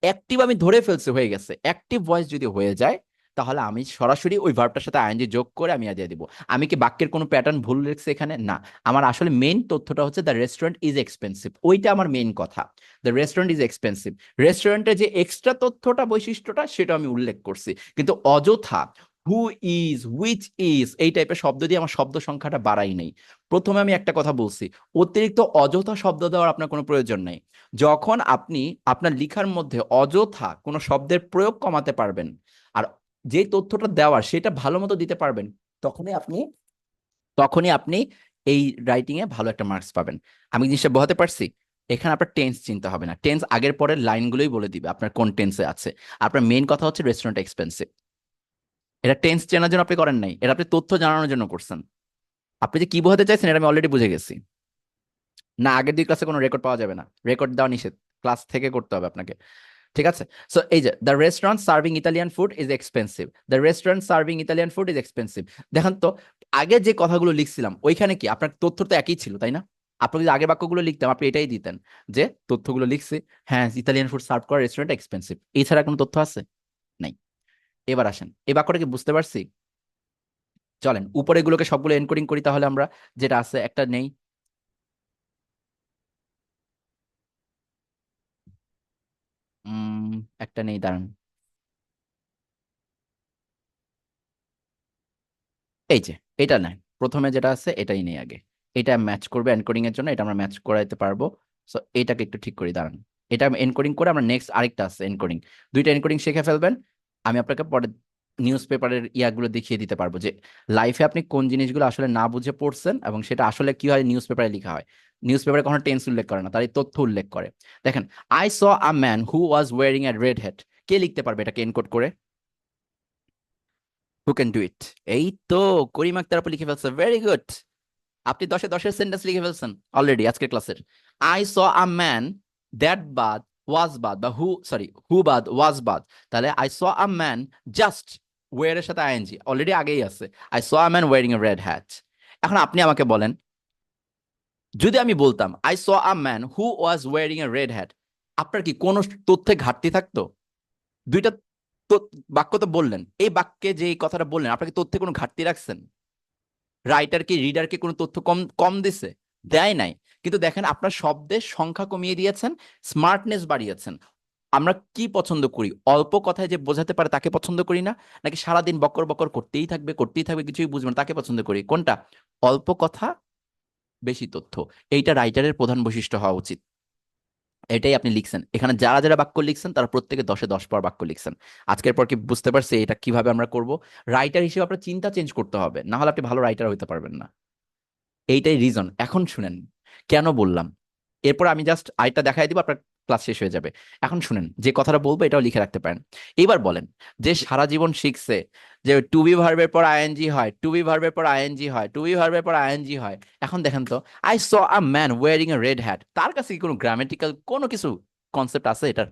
অ্যাক্টিভ আমি ধরে ফেলছি হয়ে গেছে, অ্যাক্টিভ ভয়েস যদি হয়ে যায়, তাহলে আমি সরাসরি ওই ভার্বটার সাথে আইএনজি যোগ করে আমি দিয়ে দিব। আমি কি বাক্যের কোনো প্যাটার্ন ভুল লিখছি এখানে? না। আমার আসলে মেইন তথ্যটা হচ্ছে দ্য রেস্টুরেন্ট ইজ এক্সপেন্সিভ, ওইটা আমার মেইন কথা। দ্য রেস্টুরেন্ট ইজ এক্সপেন্সিভ, রেস্টুরেন্টের যে এক্সট্রা তথ্যটা বৈশিষ্ট্যটা সেটা আমি উল্লেখ করছি, কিন্তু অযথা হু ইজ, হুইচ ইজ এই টাইপের শব্দ দিয়ে আমার শব্দ সংখ্যাটা বাড়াই নেই। প্রথমে আমি একটা কথা বলছি, অতিরিক্ত অযথা শব্দ দেওয়ার আপনার কোনো প্রয়োজন নেই। যখন আপনি আপনার লিখার মধ্যে অযথা কোনো শব্দের প্রয়োগ কমাতে পারবেন, আর যে তথ্যটা দেওয়ার সেটা ভালো মতো দিতে পারবেন, তখনই আপনি তখনই আপনি এই রাইটিং এ ভালো একটা মার্কস পাবেন। আমি জিনিসটা বোঝাতে পারছি? এখানে আপনার টেন্স চিন্তা হবে না, টেন্স আগের পরের লাইনগুলোই বলে দিবে আপনার কোন টেন্সে আছে। আপনার মেইন কথা হচ্ছে রেস্টুরেন্ট এক্সপেন্সিভ। এটা টেন্স চেনার জন্য আপনি করেন নাই, এটা আপনি তথ্য জানানোর জন্য করছেন। আপনি যে কি বোঝাতে চাইছেন এটা আমি অলরেডি বুঝে গেছি। না, আগের 2 ক্লাসে কোনো রেকর্ড পাওয়া যাবে না, রেকর্ড দেওয়া নিষেধ, ক্লাস থেকে করতে হবে আপনাকে। ঠিক আছে। সো এই যে the restaurant serving Italian food is expensive, the restaurant serving Italian food is expensive. দেখেন তো, আগে যে কথাগুলো লিখছিলাম ওইখানে কি আপনার তথ্য তো একই ছিল, তাই না? আপনি যদি আগের বাক্যগুলো লিখতাম আপনি এটাই দিতেন যে তথ্যগুলো লিখছি, হ্যাঁ ইতালিয়ান ফুড সার্ভ করা রেস্টুরেন্ট এক্সপেন্সিভ, এছাড়া কোনো তথ্য আছে? নাই। এবার আসেন, এই বাক্যটা কি বুঝতে পারছি? চলেন উপরে এগুলোকে সবগুলো এনকোডিং করি তাহলে আমরা, যেটা আছে একটা নেই। একটা নেই, দাঁড়ান। এই যে এটা নাই, প্রথমে যেটা আছে এটাই নেই আগে। এটা ম্যাচ করবে এনকোডিং এর জন্য, এটা আমরা ম্যাচ করাইতে পারবো। সো এটাকে একটু ঠিক করি, দাঁড়ান। এটা এনকোডিং করে আমরা নেক্সট আরেকটা আছে এনকোডিং, দুইটা এনকোডিং শিখে ফেলবেন। আমি আপনাকে পরে নিউজ পেপারের ইয়াগুলো দেখিয়ে দিতে পারবো যে লাইফে আপনি কোন জিনিসগুলো আসলে না বুঝে পড়ছেন এবং সেটা আসলে কি হয় নিউজ পেপারে লেখা হয়। নিউজ পেপারে কখনো টেন্স উল্লেখ করে না, তার এই তথ্য উল্লেখ করে। দেখেন, I saw a man who was wearing a red hat, কে লিখতে পারবে এটাকে এনকোড করে? Who can do it? এই তো করিম আক্তার আপু লিখে ফেলছে, ভেরি গুড। আপনি 10-এ 10 সেন্টেন্স লিখে ফেলছেন অলরেডি আজকের ক্লাসের। I saw a man that বাদ ওয়াজ বাদ, বা হু সরি হু বাদ ওয়াজ বাদ। তাহলে I saw a man just wear এর সাথে আইএনজি অলরেডি আগেই আছে। I saw a man wearing a red hat. এখন আপনি আমাকে বলেন, যদি আমি বলতাম I saw a man who was wearing a red hat, আপনার কি কোনো তথ্যে ঘাটতি থাকতো? দুইটা তো বাক্য তো বললেন, এই বাক্যে যে এই কথাটা বললেন আপনাকে তথ্যে কোনো ঘাটতি রাখছেন? রাইটার কি রিডারকে কোনো তথ্য কম কম দিছে? দেয় নাই। কিন্তু দেখেন আপনার শব্দের সংখ্যা কমিয়ে দিয়েছেন, স্মার্টনেস বাড়িয়েছেন। আমরা কি পছন্দ করি? অল্প কথায় যে বোঝাতে পারে তাকে পছন্দ করি না, নাকি সারাদিন বকর বকর করতেই থাকবে কিছুই বুঝবে না তাকে পছন্দ করি? কোনটা? অল্প কথা বেশি তথ্য, এইটা রাইটারের প্রধান বৈশিষ্ট্য হওয়া উচিত। এটাই আপনি লিখছেন এখানে, যারা যারা বাক্য লিখছেন তারা প্রত্যেকে 10-এ 10 পাওয়ার বাক্য লিখছেন। আজকের পর কি বুঝতে পারছি এটা কিভাবে আমরা করব? রাইটার হিসেবে আপনার চিন্তা চেঞ্জ করতে হবে, না হলে আপনি ভালো রাইটার হইতে পারবেন না। এইটাই রিজন। এখন শুনেন কেন বললাম, এরপর আমি জাস্ট আরেকটা দেখাই দিব, আপনার ক্লাস শেষ হয়ে যাবে। এখন শুনেন যে কথাটা বলবো এটাও লিখে রাখতে পারেন। এবার বলেন, যে সারা জীবন শিখছে যে টু বি ভার্বের পর আইএনজি হয়, টু বি ভার্বের পর আইএনজি হয়, টু বি ভার্বের পর আইএনজি হয়, এখন দেখেন তো, I saw a man wearing a red hat, তার কাছে কি কোনো গ্রামেটিক্যাল কোনো কিছু কনসেপ্ট আছে এটার?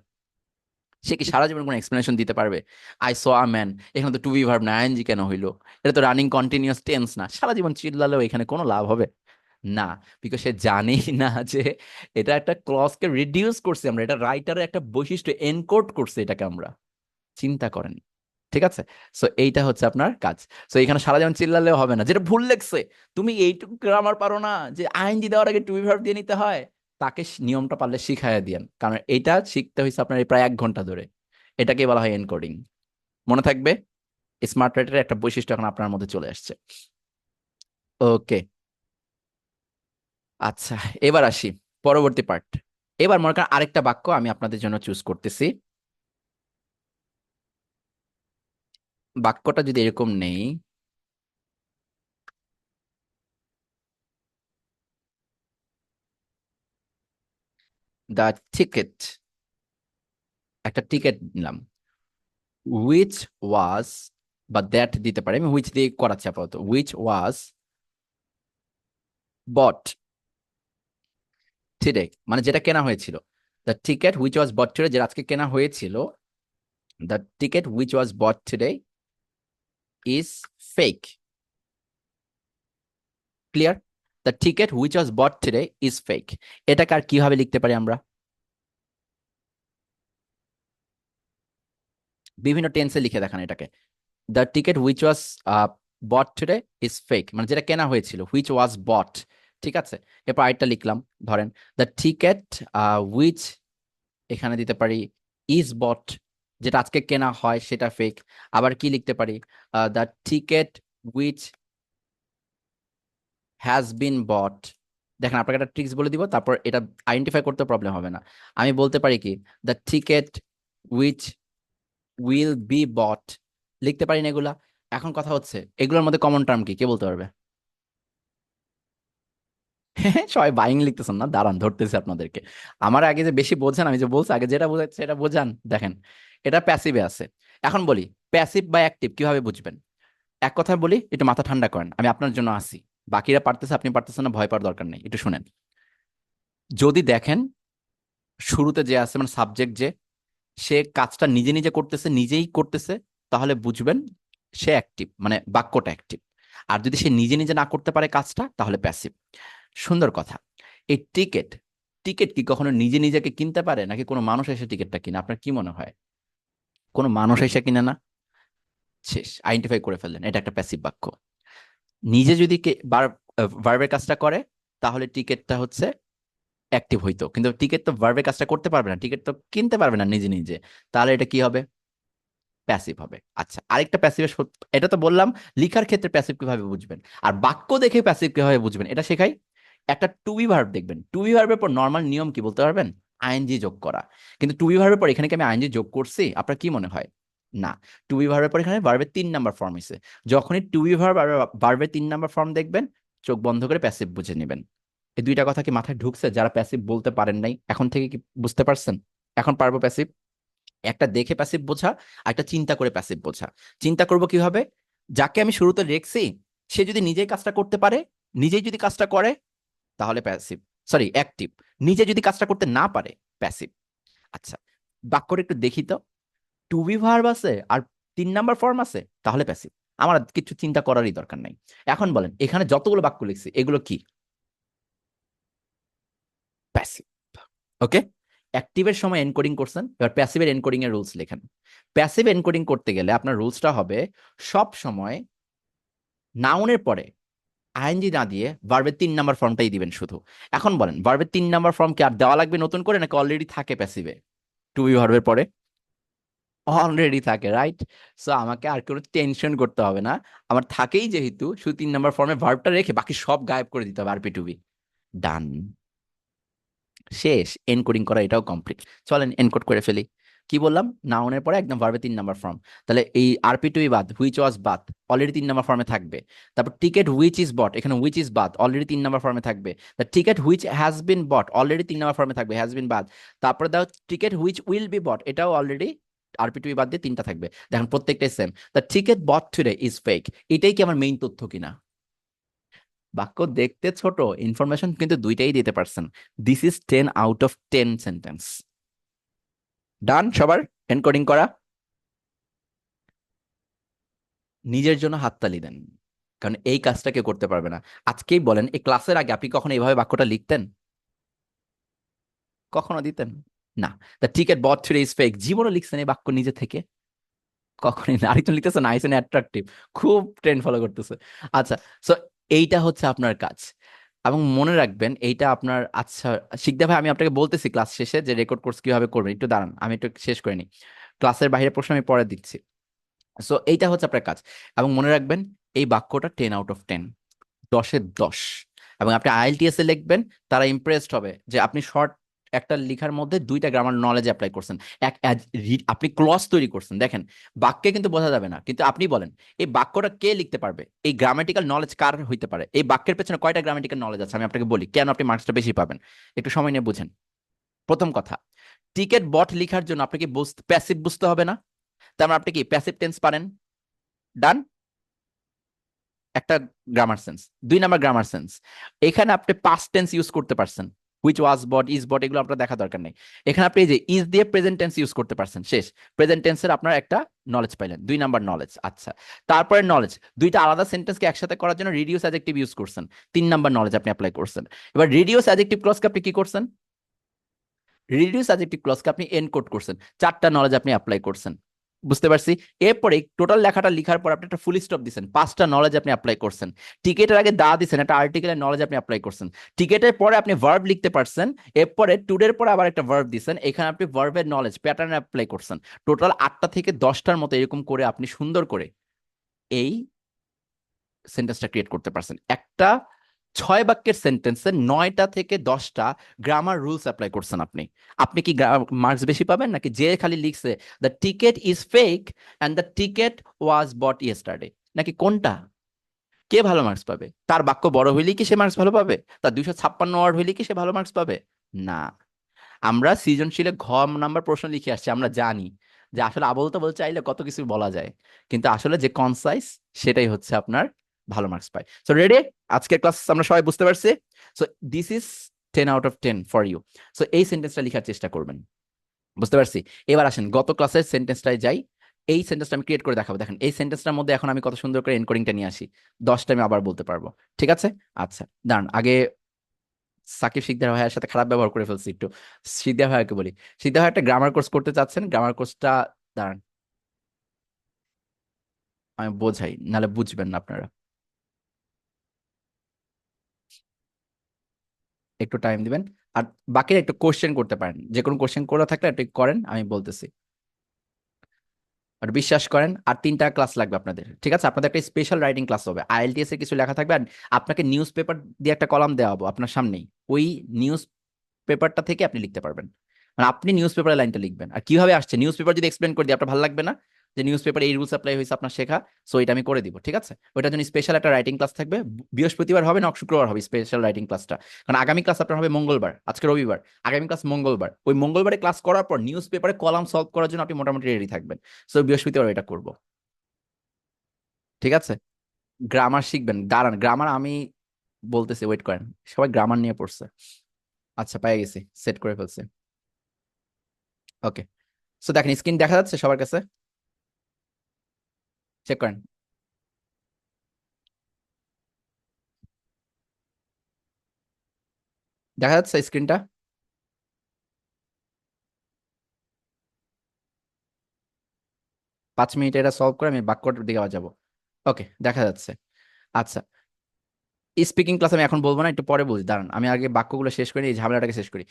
সে কি সারা জীবন কোনো এক্সপ্লেনেশন দিতে পারবে? আই স আ ম্যান, এখানে তো টু বি ভার্ব না, আইএনজি কেন হইলো? এটা তো রানিং কন্টিনিউয়াস টেন্স না, সারা জীবন চিল্লালেও এখানে কোনো লাভ হবে না। বিকজ সে জানেই না যে এটা একটা ক্লজকে রিডিউস করছে আমরা, এটা রাইটারের একটা বৈশিষ্ট্য এনকোড করছে এটাকে আমরা। চিন্তা করেন, ঠিক আছে? সো এইটা হচ্ছে আপনার কাজ। সো এখানে সারা জীবন চিল্লালেও হবে না, যেটা ভুল লেখছে, তুমি এইটুকু গ্রামার পারো না যে আইএনজি দেওয়ার আগে টু বি ভার্ব দিয়ে নিতে হয়, তাকে নিয়মটা পারলে শিখাইয়া দিয়েন, কারণ এইটা শিখতে হয়েছে আপনার এই প্রায় 1 ঘন্টা ধরে। এটাকে বলা হয় এনকোডিং। মনে থাকবে, স্মার্ট রাইটারের একটা বৈশিষ্ট্য এখন আপনার মধ্যে চলে আসছে। ওকে, আচ্ছা, এবার আসি পরবর্তী পার্ট। এবার মনে করেন আরেকটা বাক্য আমি আপনাদের জন্য চুজ করতেছি। বাক্যটা যদি এরকম নেই, দ্য টিকেট, একটা টিকেট নিলাম, হুইচ ওয়াজ, বা দ্যাট দিতে পারি, আমি হুইচ দিয়ে করাচ্ছি আপাতত, হুইচ ওয়াজ বট টুডে, মানে যেটা কেনা হয়েছিল। The ticket which was bought today, যেটা আজকে কেনা হয়েছিল, the ticket which was bought today is fake. Clear? The ticket which was bought today is fake. এটাকে আর কিভাবে লিখতে পারি আমরা? বিভিন্ন টেন্সে লিখে দেখান এটাকে। The ticket which was bought today is fake, মানে যেটা কেনা হয়েছিল, হুইচ ওয়াজ বট, ঠিক আছে? এরপর আরেকটা লিখলাম, ধরেন দ্য টিকেট হুইচ, এখানে দিতে পারি ইজ বট, যেটা আজকে কেনা হয় সেটা ফেক। আবার কি লিখতে পারি? The ticket which has been bought. দেখেন আপনাকে একটা ট্রিক্স বলে দিব, তারপর এটা আইডেন্টিফাই করতে প্রবলেম হবে না। আমি বলতে পারি কি, the ticket which will be bought, লিখতে পারি না এগুলা? এখন কথা হচ্ছে এগুলোর মধ্যে কমন টার্ম কি, কে বলতে পারবে? সবাই বাইং লিখতেছেন না, দাঁড়ান ধরতেছি আপনাদেরকে। আমার আগে যে বেশি বোঝেন, আমি যে বলছি আগে যেটা বোঝাচ্ছে সেটা বোঝান। দেখেন এটা প্যাসিভে আছে। এখন বলি প্যাসিভ বা অ্যাক্টিভ কিভাবে বুঝবেন। এক কথা বলি, একটু মাথা ঠান্ডা করেন, আমি আপনার জন্য আসি। বাকিরা পারতেছে, আপনি পারতেছেন না, ভয় পাওয়ার দরকার নেই, একটু শুনেন। যদি দেখেন শুরুতে যে আছে, মানে সাবজেক্ট যে, সে কাজটা নিজে নিজে করতেছে, নিজেই করতেছে, তাহলে বুঝবেন সে অ্যাক্টিভ, মানে বাক্যটা অ্যাক্টিভ। আর যদি সে নিজে নিজে না করতে পারে কাজটা, তাহলে প্যাসিভ। সুন্দর কথা। এই টিকেট, টিকেট কি কখনো নিজে নিজেকে কিনতে পারে, নাকি কোনো মানুষ এসে টিকিটটা কিনে? আপনার কি মনে হয়? কোনো মানুষ এসে কিনে না। শেষ, আইডেন্টিফাই করে ফেললেন, এটা একটা প্যাসিভ বাক্য। নিজে যদি ভার্বের কাজটা করে, তাহলে টিকেটটা হচ্ছে অ্যাক্টিভ হইতো, কিন্তু টিকেট তো ভার্বের কাজটা করতে পারবে না, টিকেট তো কিনতে পারবে না নিজে নিজে, তাহলে এটা কি হবে? প্যাসিভ হবে। আচ্ছা, আরেকটা প্যাসিভ, এটা তো বললাম লিখার ক্ষেত্রে প্যাসিভ কিভাবে বুঝবেন, আর বাক্য দেখে প্যাসিভ কিভাবে বুঝবেন এটা শেখাই। একটা টু বি ভার্ব দেখবেন, টু বি ভার্বের পর নর্মাল নিয়ম কি বলতে পারবেন? আইএনজি যোগ করা। কিন্তু টু বি ভার্বের পর এখানে কি আমি আইএনজি যোগ করছি? আপনার কি মনে হয়? না। টু বি ভার্বের পর এখানে ভার্বের 3 নাম্বার ফর্ম হয়েছে। যখনই টু বি ভার্ব আর ভার্বের 3 নাম্বার ফর্ম দেখবেন, চোখ বন্ধ করে প্যাসিভ বুঝে নেবেন। এই দুইটা কথা কি মাথায় ঢুকছে? যারা প্যাসিভ বলতে পারেন নাই, এখন থেকে কি বুঝতে পারছেন? এখন পারবো প্যাসিভ। একটা দেখে প্যাসিভ বোঝা, আর একটা চিন্তা করে প্যাসিভ বোঝা। চিন্তা করব কিভাবে? যাকে আমি শুরুতে রেখছি, সে যদি নিজেই কাজটা করতে পারে, নিজেই যদি কাজটা করে, তাহলে প্যাসিভ, সরি অ্যাক্টিভ। নিজে যদি কাজটা করতে না পারে, প্যাসিভ। আচ্ছা, বাক্যটা একটু দেখি তো। টু বি ভার্ব আছে আর 3 নাম্বার ফর্ম আছে, তাহলে প্যাসিভ। আমার আর কিছু চিন্তা করারই দরকার নাই। এখন বলেন এখানে যতগুলো বাক্য লিখছি এগুলো কি? প্যাসিভ। ওকে, অ্যাক্টিভের সময় এনকোডিং করছেন, এবার প্যাসিভের এনকোডিং এর রুলস লেখেন। প্যাসিভ এনকোডিং করতে গেলে আপনার রুলসটা হবে সব সময় নাউনের পরে আইএনজি না দিয়ে ভার্বের 3 নাম্বার ফর্মটাই দিবেন শুধু। এখন বলেন ভার্বের 3 নাম্বার ফর্ম কি আর দেওয়া লাগবে নতুন করে, নাকি অলরেডি থাকে প্যাসিভে? টু বি ভার্বের পরে অলরেডি থাকে, রাইট? সো আমাকে আর কোনো টেনশন করতে হবে না, আমার থাকেই যেহেতু, শুধু 3 নম্বর ফর্মে ভার্বটা রেখে বাকি সব গায়েব করে দিতে হবে আরপি টু বি। ডান, শেষ, এনকোডিং করা এটাও কমপ্লিট। চলেন এনকোড করে ফেলি। কি বললাম, নাউনের পরে একদম ভার্বে 3 নম্বর ফর্ম। তাহলে এই আরপি টু বি বাদ, হুইচ ওয়াজ বাদ, অলরেডি 3 নম্বর ফর্মে থাকবে। তারপর টিকেট হুইচ ইজ বট, এখানে হুইচ ইজ বাদ, অলরেডি 3 নম্বর ফর্মে থাকবে। The ticket which has been bought, already 3 number ফর্মে থাকবে, হ্যাজ বিন বাদ। তারপরে the ticket which will be bought, এটাও অলরেডি আরপি টু বি বাদ দিয়ে 3টা থাকবে। দেখেন প্রত্যেকটাই same. The ticket bought today is fake, এটাই কি আমার মেইন তথ্য কিনা? বাক্য দেখতে ছোট, ইনফরমেশন কিন্তু দুইটাই দিতে পারছেন। This is 10 out of 10 sentence. Done সবার এনকোডিং করা। নিজের জন্য হাততালি দেন, কারণ এই কাজটা কেউ করতে পারবে না। আজকেই বলেন, এই ক্লাসের আগে আপনি কখনো এইভাবে বাক্যটা লিখতেন? কখনো দিতেন না? The ticket bought today is fake, জীবনও লিখছেন এই বাক্য নিজে থেকে? কখনোই না। আরেকজন লিখতেছে নাইস এন্ড অ্যাট্রাকটিভ, খুব ট্রেন্ড ফলো করতেছে। আচ্ছা, সো এইটা হচ্ছে আপনার কাজ। এবং মনে রাখবেন এইটা আপনার, আচ্ছা শিকদা ভাই, আমি আপনাকে বলতেছি ক্লাস শেষে যে রেকর্ড কোর্স কিভাবে করবেন, একটু দাঁড়ান আমি একটু শেষ করে নিই। ক্লাসের বাইরে প্রশ্ন আমি পরে দিচ্ছি। সো এইটা হচ্ছে আপনার কাজ। এবং মনে রাখবেন এই বাক্যটা 10 আউট অফ 10, 10-এ 10। এবং আপনি আইএলটিএস এ লিখবেন, তারা ইমপ্রেসড হবে যে আপনি শর্ট একটা লেখার মধ্যে 2টা গ্রামার নলেজ অ্যাপ্লাই করছেন। আপনি ক্লজ তৈরি করছেন। দেখেন বাক্যে কিন্তু বোঝা যাবে না, কিন্তু আপনি বলেন এই বাক্যটা কে লিখতে পারবে, এই গ্রামাটিক্যাল নলেজ কার হইতে পারে, এই বাক্যের পেছনে কয়টা গ্রামাটিক্যাল নলেজ আছে, আমি আপনাকে বলি কেন আপনি মার্কসটা বেশি পাবেন। একটু সময় নিয়ে বুঝেন। প্রথম কথা, টিকেট বট লেখার জন্য আপনাকে প্যাসিভ বুঝতে হবে না? তার মানে আপনি কি প্যাসিভ টেন্স পারেন? ডান, একটা grammar sense. 2 number grammar sense, এখানে আপনি পাস্ট টেন্স ইউজ করতে পারছেন। Which was bot, is bought, এগুলো আপনার দেখা দরকার নেই। এখানে আপনি এই যে ইজ দিয়ে প্রেজেন্ট টেন্স ইউজ করতে পারছেন, শেষ। প্রেজেন্ট টেন্সের আপনার একটা নলেজ পাইলেন, 2 নাম্বার নলেজ। আচ্ছা, তারপরে নলেজ, দুইটা আলাদা সেন্টেন্সকে একসাথে করার জন্য রিডিউস অ্যাডজেক্টিভ ইউজ করছেন, 3 নাম্বার নলেজ আপনি অ্যাপ্লাই করছেন। এবার রিডিউস অ্যাডজেক্টিভ ক্লজকে আপনি কি করছেন? রিডিউস অ্যাডজেক্টিভ ক্লজকে আপনি এনকোড করছেন, 4টা নলেজ আপনি অ্যাপ্লাই করছেন। বুঝতে পারছি। এরপরে টোটাল লেখাটা লিখার পর আপনি একটা ফুল স্টপ দিচ্ছেন, 5টা নলেজ আপনি অ্যাপ্লাই করছেন। টিকেটের আগে দা দিচ্ছেন, একটা আর্টিকেলের নলেজ আপনি অ্যাপ্লাই করছেন। টিকেটের পরে আপনি ভার্ব লিখতে পারছেন, এরপরে টুডের পরে আবার একটা ভার্ব দিচ্ছেন, এখানে আপনি ভার্বের নলেজ প্যাটার্ন অ্যাপ্লাই করছেন। টোটাল 8টা থেকে 10টার মতো এরকম করে আপনি সুন্দর করে এই সেন্টেন্সটা ক্রিয়েট করতে পারছেন। একটা 6 বাক্যের সেন্টেন্সে 9টা থেকে 10টা গ্রামার রুলস অ্যাপ্লাই করছেন আপনি। আপনি কি মার্কস বেশি পাবেন, নাকি যে খালি লিখছে the ticket is fake and the ticket was bought yesterday, নাকি কোনটা? কে ভালো মার্কস পাবে? তার বাক্য বড় হইলেই কি সে মার্কস ভালো পাবে? তার 256 ওয়ার্ড হইলেই কি সে ভালো মার্কস পাবে? না। আমরা সৃজনশীলে নাম্বার প্রশ্ন লিখে আসছি, আমরা জানি যে আসলে আবোল তাবোল চাইলে কত কিছু বলা যায়, কিন্তু আসলে যে কনসাইজ সেটাই হচ্ছে আপনার ভালো মার্কস পায়। So ready? আজকের ক্লাস আমরা সবাই বুঝতে পারছি। So this is 10 out of 10 for you. So এই সেন্টেন্সটা লেখার চেষ্টা করবেন। বুঝতে পারছি। এবার আসেন গত ক্লাসের সেন্টেন্সটায় যাই। এই সেন্টেন্সটা আমি ক্রিয়েট করে দেখাবো। দেখেন এই সেন্টেন্সটার মধ্যে এখন আমি কত সুন্দর করে এনকোডিংটা নিয়ে আসি, 10টা আমি আবার বলতে পারবো। ঠিক আছে? আচ্ছা, দাঁড়ান আগে সাকিব শিকদার ভাইয়ের সাথে খারাপ ব্যবহার করে ফেলছি একটু। শিকদার ভাইয়াকে বলি, শিকদার ভাই একটা গ্রামার কোর্স করতে চাচ্ছেন, গ্রামার কোর্সটা, দাঁড়ান আমি বোঝাই, নাহলে বুঝবেন না আপনারা। একটু টাইম দিবেন। আর বাকিরা একটু কোশ্চেন করতে পারেন, যে কোনো কোশ্চেন করা থাকলে একটু করেন, আমি বলতেছি। আর বিশ্বাস করেন, আর 3টা ক্লাস লাগবে আপনাদের, ঠিক আছে? আপনাদের একটা স্পেশাল রাইটিং ক্লাস হবে, আইএলটিএস এর কিছু লেখা থাকবে, আর আপনাকে নিউজ পেপার দিয়ে একটা কলাম দেওয়া হবো আপনার সামনেই। ওই নিউজ পেপারটা থেকে আপনি লিখতে পারবেন। মানে আপনি নিউজ পেপারের লাইনটা লিখবেন। আর কিভাবে আসছে নিউজ পেপার যদি এক্সপ্লেন করে দিই আপনার ভালো লাগবে না? যে নিউজ পেপারে এই রুলস অ্যাপ্লাই হয়েছে আপনার শেখা, সো এটা আমি করে দিব, ঠিক আছে? ওইটার জন্য স্পেশাল একটা রাইটিং ক্লাস থাকবে। বৃহস্পতিবার হবে না শুক্রবার হবে স্পেশাল রাইটিং ক্লাসটা। কারণ আগামী ক্লাস আপনার হবে মঙ্গলবার, আজকে রবিবার, আগামী ক্লাস মঙ্গলবার। ওই মঙ্গলবারে ক্লাস করার পর নিউজ পেপারে কলাম সলভ করার জন্য আপনি মোটামুটি রেডি থাকবেন। সো বৃহস্পতিবার এটা করব, ঠিক আছে? গ্রামার শিখবেন, দাঁড়ান গ্রামার আমি বলতেছি, ওয়েট করেন। সবাই গ্রামার নিয়ে পড়ছে। আচ্ছা, পেয়ে গেছি, সেট করে ফেলছি। ওকে, সো দেখেন স্ক্রিন দেখা যাচ্ছে সবার কাছে? চেক করেন। দেখা যাচ্ছে স্ক্রিনটা? 5 মিনিট এটা সলভ করে আমি বাক্যটার দিকে আবার যাবো। ওকে, দেখা যাচ্ছে। আচ্ছা, স্পিকিং ক্লাস আমি এখন বলবো না, একটু পরে বলছি, দাঁড়ান আমি আগে বাক্যগুলো শেষ করি, এই ঝামেলাটাকে শেষ করি।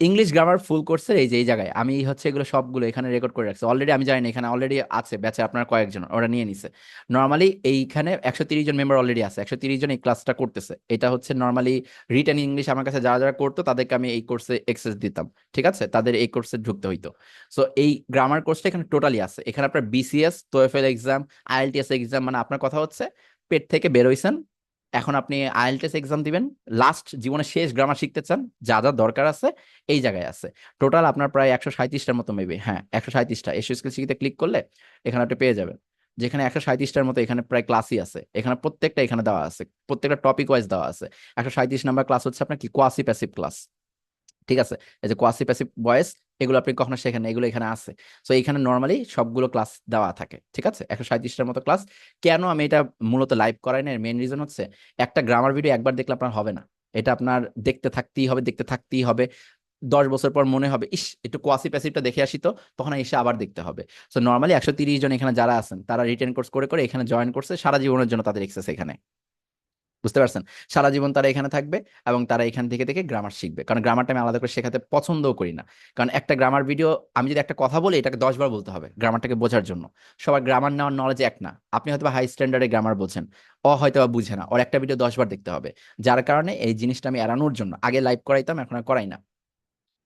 ইংলিশ গ্রামার ফুল কোর্সের এই যে এই জায়গায় আমি হচ্ছে এগুলো সবগুলো এখানে রেকর্ড করে রাখছি অলরেডি। আমি জানি না এখানে অলরেডি আছে ব্যাচে আপনার কয়েকজন ওরা নিয়ে নিছে। নর্মালি এইখানে 130 জন মেম্বার অলরেডি আছে, 130 জন এই ক্লাসটা করতেছে। এটা হচ্ছে নর্মালি রিটেন ইংলিশ আমার কাছে যারা যারা করতো তাদেরকে আমি এই কোর্সে এক্সেস দিতাম, ঠিক আছে, তাদের এই কোর্সে ঢুকতে হইতো। সো এই গ্রামার কোর্সটা এখানে টোটালি আছে। এখানে আপনার বিসিএস, তোয়েফেল এক্সাম, আইএলটিএস এক্সাম, মানে আপনার কথা হচ্ছে পেট থেকে বেরোইছেন, এখন আপনি আইএলটিএস এক্সাম দিবেন, লাস্ট জীবনে শেষ গ্রামার শিখতে চান, যা যা দরকার আছে এই জায়গায় আছে। টোটাল আপনার প্রায় 137টার মতো মেবি, হ্যাঁ 137টা। এসো স্কিল শিখিতে ক্লিক করলে এখানে আপনি পেয়ে যাবেন, যেখানে 137টার মতো এখানে প্রায় ক্লাসই আছে। এখানে প্রত্যেকটা এখানে দেওয়া আছে, প্রত্যেকটা টপিক ওয়াইজ দেওয়া আছে। 137 নাম্বার ক্লাস হচ্ছে আপনার কি কোয়াসি প্যাসিভ ক্লাস, ঠিক আছে। এই যে কোয়াসি প্যাসিভ ভয়েস, এগুলো আপনি কখনো শেখেন না, এগুলো এখানে আছে। সো এখানে নর্মালি সবগুলো ক্লাস দেওয়া থাকে, ঠিক আছে, 137টার মতো ক্লাস। কেন আমি এটা মূলত লাইভ করাই না, এর মেইন রিজন হচ্ছে একটা গ্রামার ভিডিও একবার দেখলে আপনার হবে না, এটা আপনার দেখতে থাকতেই হবে, দেখতে থাকতেই হবে। 10 বছর পর মনে হবে ইস একটু কোয়াসি প্যাসিভটা দেখে আসি, তো তখন এসে আবার দেখতে হবে। সো নর্মালি 130 জন এখানে যারা আছেন তারা রিটেন কোর্স করে করে এখানে জয়েন করছে, সারা জীবনের জন্য তাদের এক্সেস এখানে, বুঝতে পারছেন। সারা জীবন তারা এখানে থাকবে এবং তারা এখান থেকে থেকে গ্রামার শিখবে, কারণ গ্রামারটা আমি আলাদা করে শেখাতে পছন্দও করি না। কারণ একটা গ্রামার ভিডিও, আমি যদি একটা কথা বলি এটাকে 10 বার বলতে হবে গ্রামারটাকে বোঝার জন্য। সবার গ্রামার নেওয়ার নলেজ এক না, আপনি হয়তো হাই স্ট্যান্ডার্ডে গ্রামার বোঝেন, ও হয়তো বা বুঝে না, ওর একটা ভিডিও 10 বার দেখতে হবে। যার কারণে এই জিনিসটা আমি এড়ানোর জন্য আগে লাইভ করাইতাম, এখন আর করাই না।